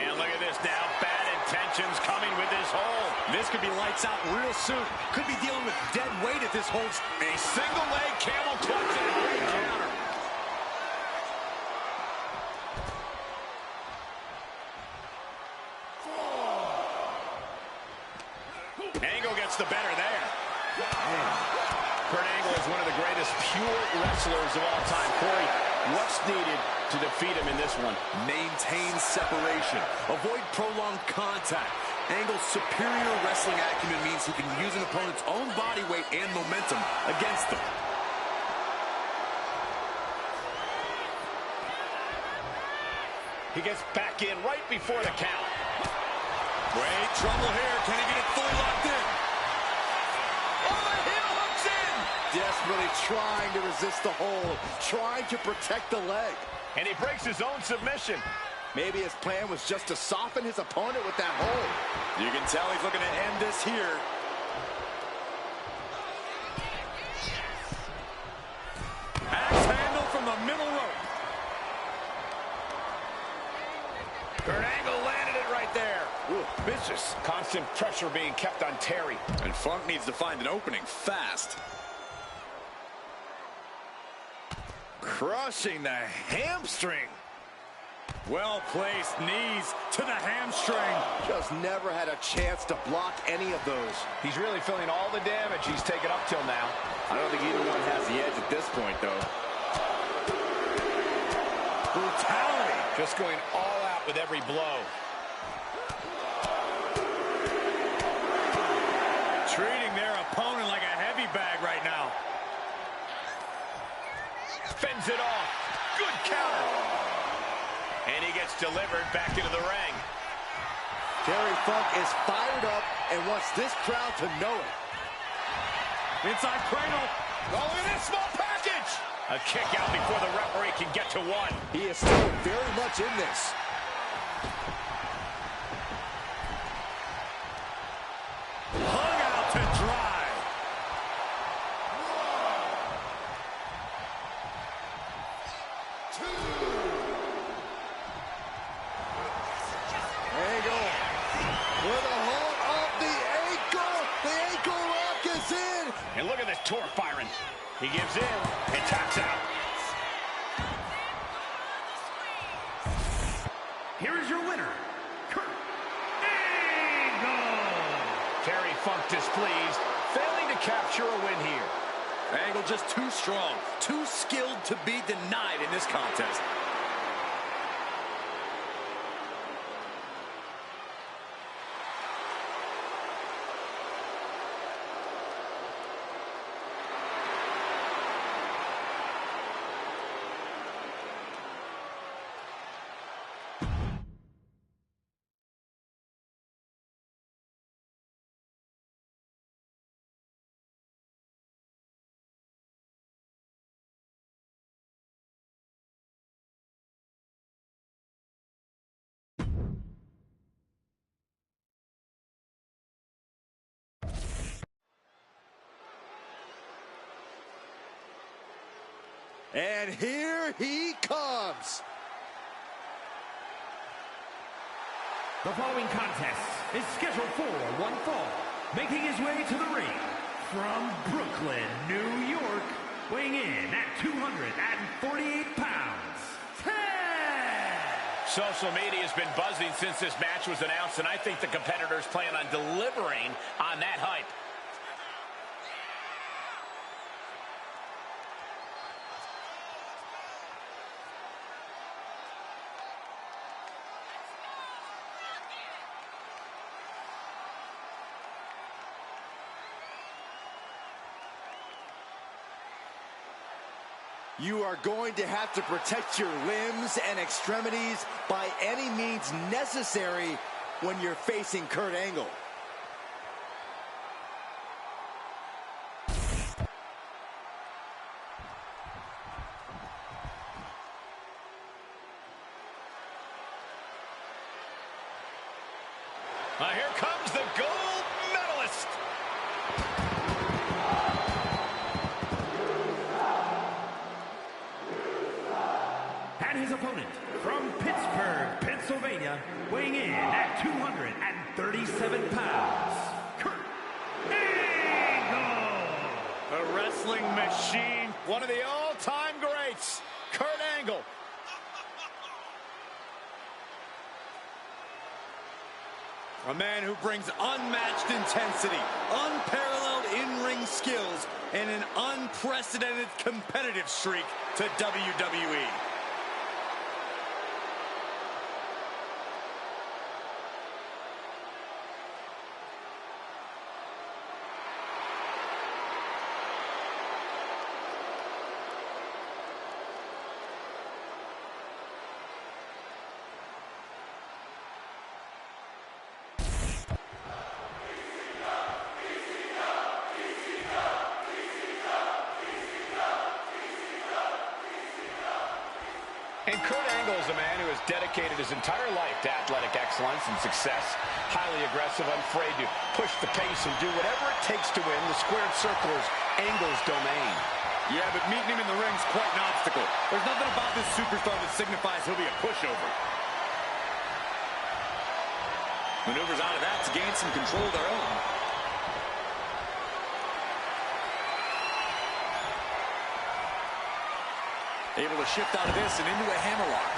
And look at this now. Bad intentions coming with this hold. This could be lights out real soon. Could be dealing with dead weight if this holds. A single leg camel clutch and a great counter. Angle gets the better there. Kurt Angle is one of the greatest pure wrestlers of all time. Corey, what's needed to defeat him in this one? Maintain separation. Avoid prolonged contact. Angle's superior wrestling acumen means he can use an opponent's own body weight and momentum against them. He gets back in right before the count. Great trouble here. Can he get it fully locked in? Oh, the heel hooks in! Desperately trying to resist the hold. Trying to protect the leg. And he breaks his own submission. Maybe his plan was just to soften his opponent with that hold. You can tell he's looking to end this here. Axe handle from the middle rope. Kurt Angle landed it right there. Ooh, vicious. Constant pressure being kept on Terry. And Funk needs to find an opening fast. Crushing the hamstring. Well-placed knees to the hamstring. Just never had a chance to block any of those. He's really feeling all the damage he's taken up till now. I don't think either one has the edge at this point, though. Brutality. Just going all out with every blow. Treating their opponent like a heavy bag right now. Fends it off. Good counter. And he gets delivered back into the ring. Terry Funk is fired up and wants this crowd to know it. Inside cradle. Oh, look at this small package. A kick out before the referee can get to one. He is still very much in this. Hung out to dry. Angle with a hold of the ankle. The ankle lock is in. And look at this torque firing. He gives in and taps out. Here is your winner, Kurt Angle. Terry Funk displeased, failing to capture a win here. Angle just too strong, too skilled to be denied in this contest. And here he comes. The following contest is scheduled for one fall. Making his way to the ring from Brooklyn, New York, weighing in at 248 pounds, Ted! Social media has been buzzing since this match was announced, and I think the competitors plan on delivering on that hype. You are going to have to protect your limbs and extremities by any means necessary when you're facing Kurt Angle. Here comes the gold medalist. And his opponent from Pittsburgh, Pennsylvania, weighing in at 237 pounds, Kurt Angle! A wrestling machine. One of the all-time greats, Kurt Angle. A man who brings unmatched intensity, unparalleled in-ring skills, and an unprecedented competitive streak to WWE. And Kurt Angle is a man who has dedicated his entire life to athletic excellence and success. Highly aggressive, unafraid to push the pace and do whatever it takes to win. The squared circle is Angle's domain. Yeah, but meeting him in the ring's quite an obstacle. There's nothing about this superstar that signifies he'll be a pushover. Maneuvers out of that to gain some control of their own. Able to shift out of this and into a hammerlock.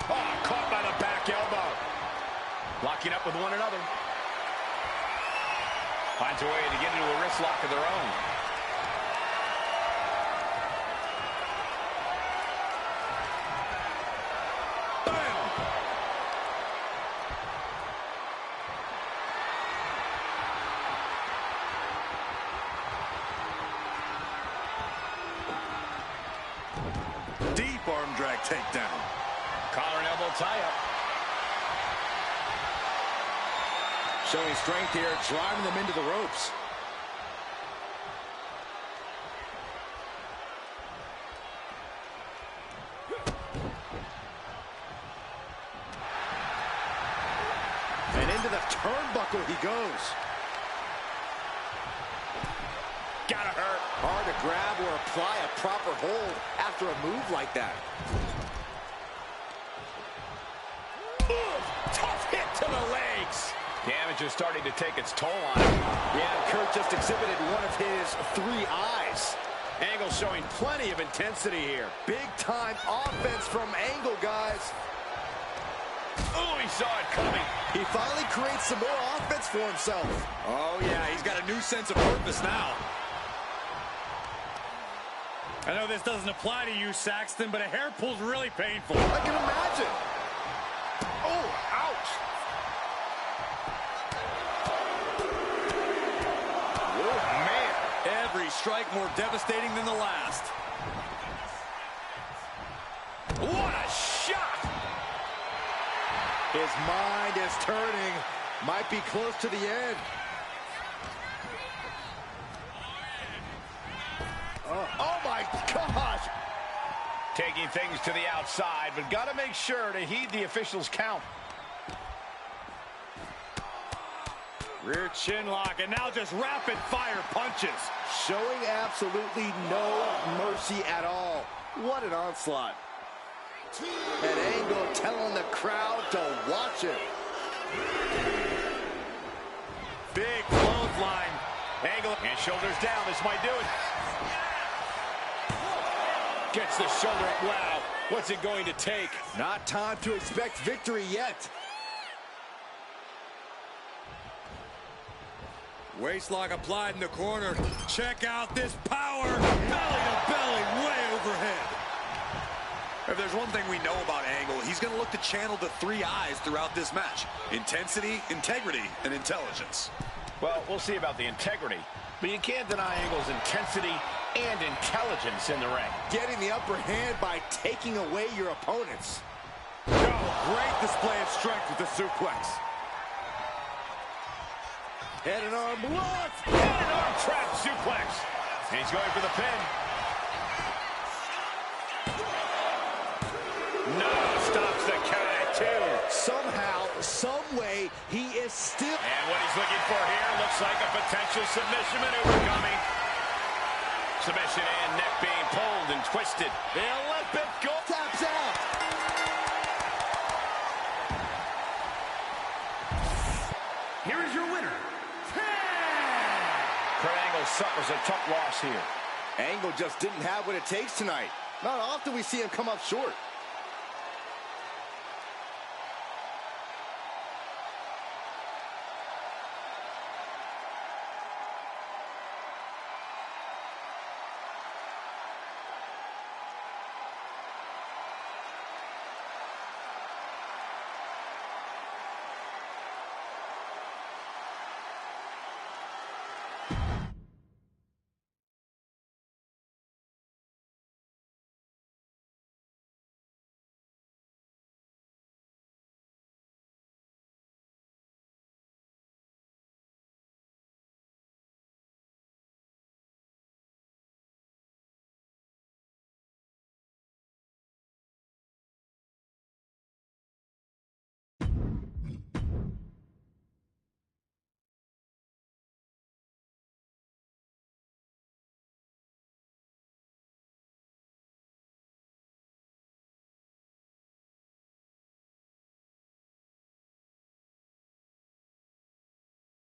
Oh, caught by the back elbow. Locking up with one another. Finds a way to get into a wrist lock of their own. Bam! Deep arm drag takedown. Collar and elbow tie-up. Showing strength here, driving them into the ropes. And into the turnbuckle he goes. Gotta hurt. Hard to grab or apply a proper hold after a move like that. Tough hit to the legs. Damage is starting to take its toll on him. Yeah, Kurt just exhibited one of his 3 eyes. Angle showing plenty of intensity here. Big time offense from Angle, guys. Oh, he saw it coming. He finally creates some more offense for himself. Oh, yeah, he's got a new sense of purpose now. I know this doesn't apply to you, Saxton, but a hair pull's really painful. I can imagine. Oh, ouch. Oh, man. Every strike more devastating than the last. What a shot! His mind is turning. Might be close to the end. Oh my gosh! Taking things to the outside, but got to make sure to heed the officials' count. Rear chin lock, and now just rapid fire punches. Showing absolutely no mercy at all. What an onslaught. An Angle telling the crowd to watch it. Big clothesline. Angle and shoulders down. This might do it. Gets the shoulder up. Wow. What's it going to take? Not time to expect victory yet. Waistlock applied in the corner. Check out this power. Belly to belly, way overhead. If there's one thing we know about Angle, he's going to look to channel the 3 eyes throughout this match. Intensity, integrity, and intelligence. Well, we'll see about the integrity, but you can't deny Angle's intensity and intelligence in the ring. Getting the upper hand by taking away your opponents. Oh, great display of strength with the suplex. Head and arm blocked. Head and arm trap suplex. And he's going for the pin. No, stops the count at 2. Somehow, some way, he is still... And what he's looking for here looks like a potential submission maneuver coming. Submission and neck being pulled and twisted. The Olympic gold Taps out. Here is your winner, Kurt Angle suffers a tough loss here. Angle just didn't have what it takes tonight. Not often we see him come up short.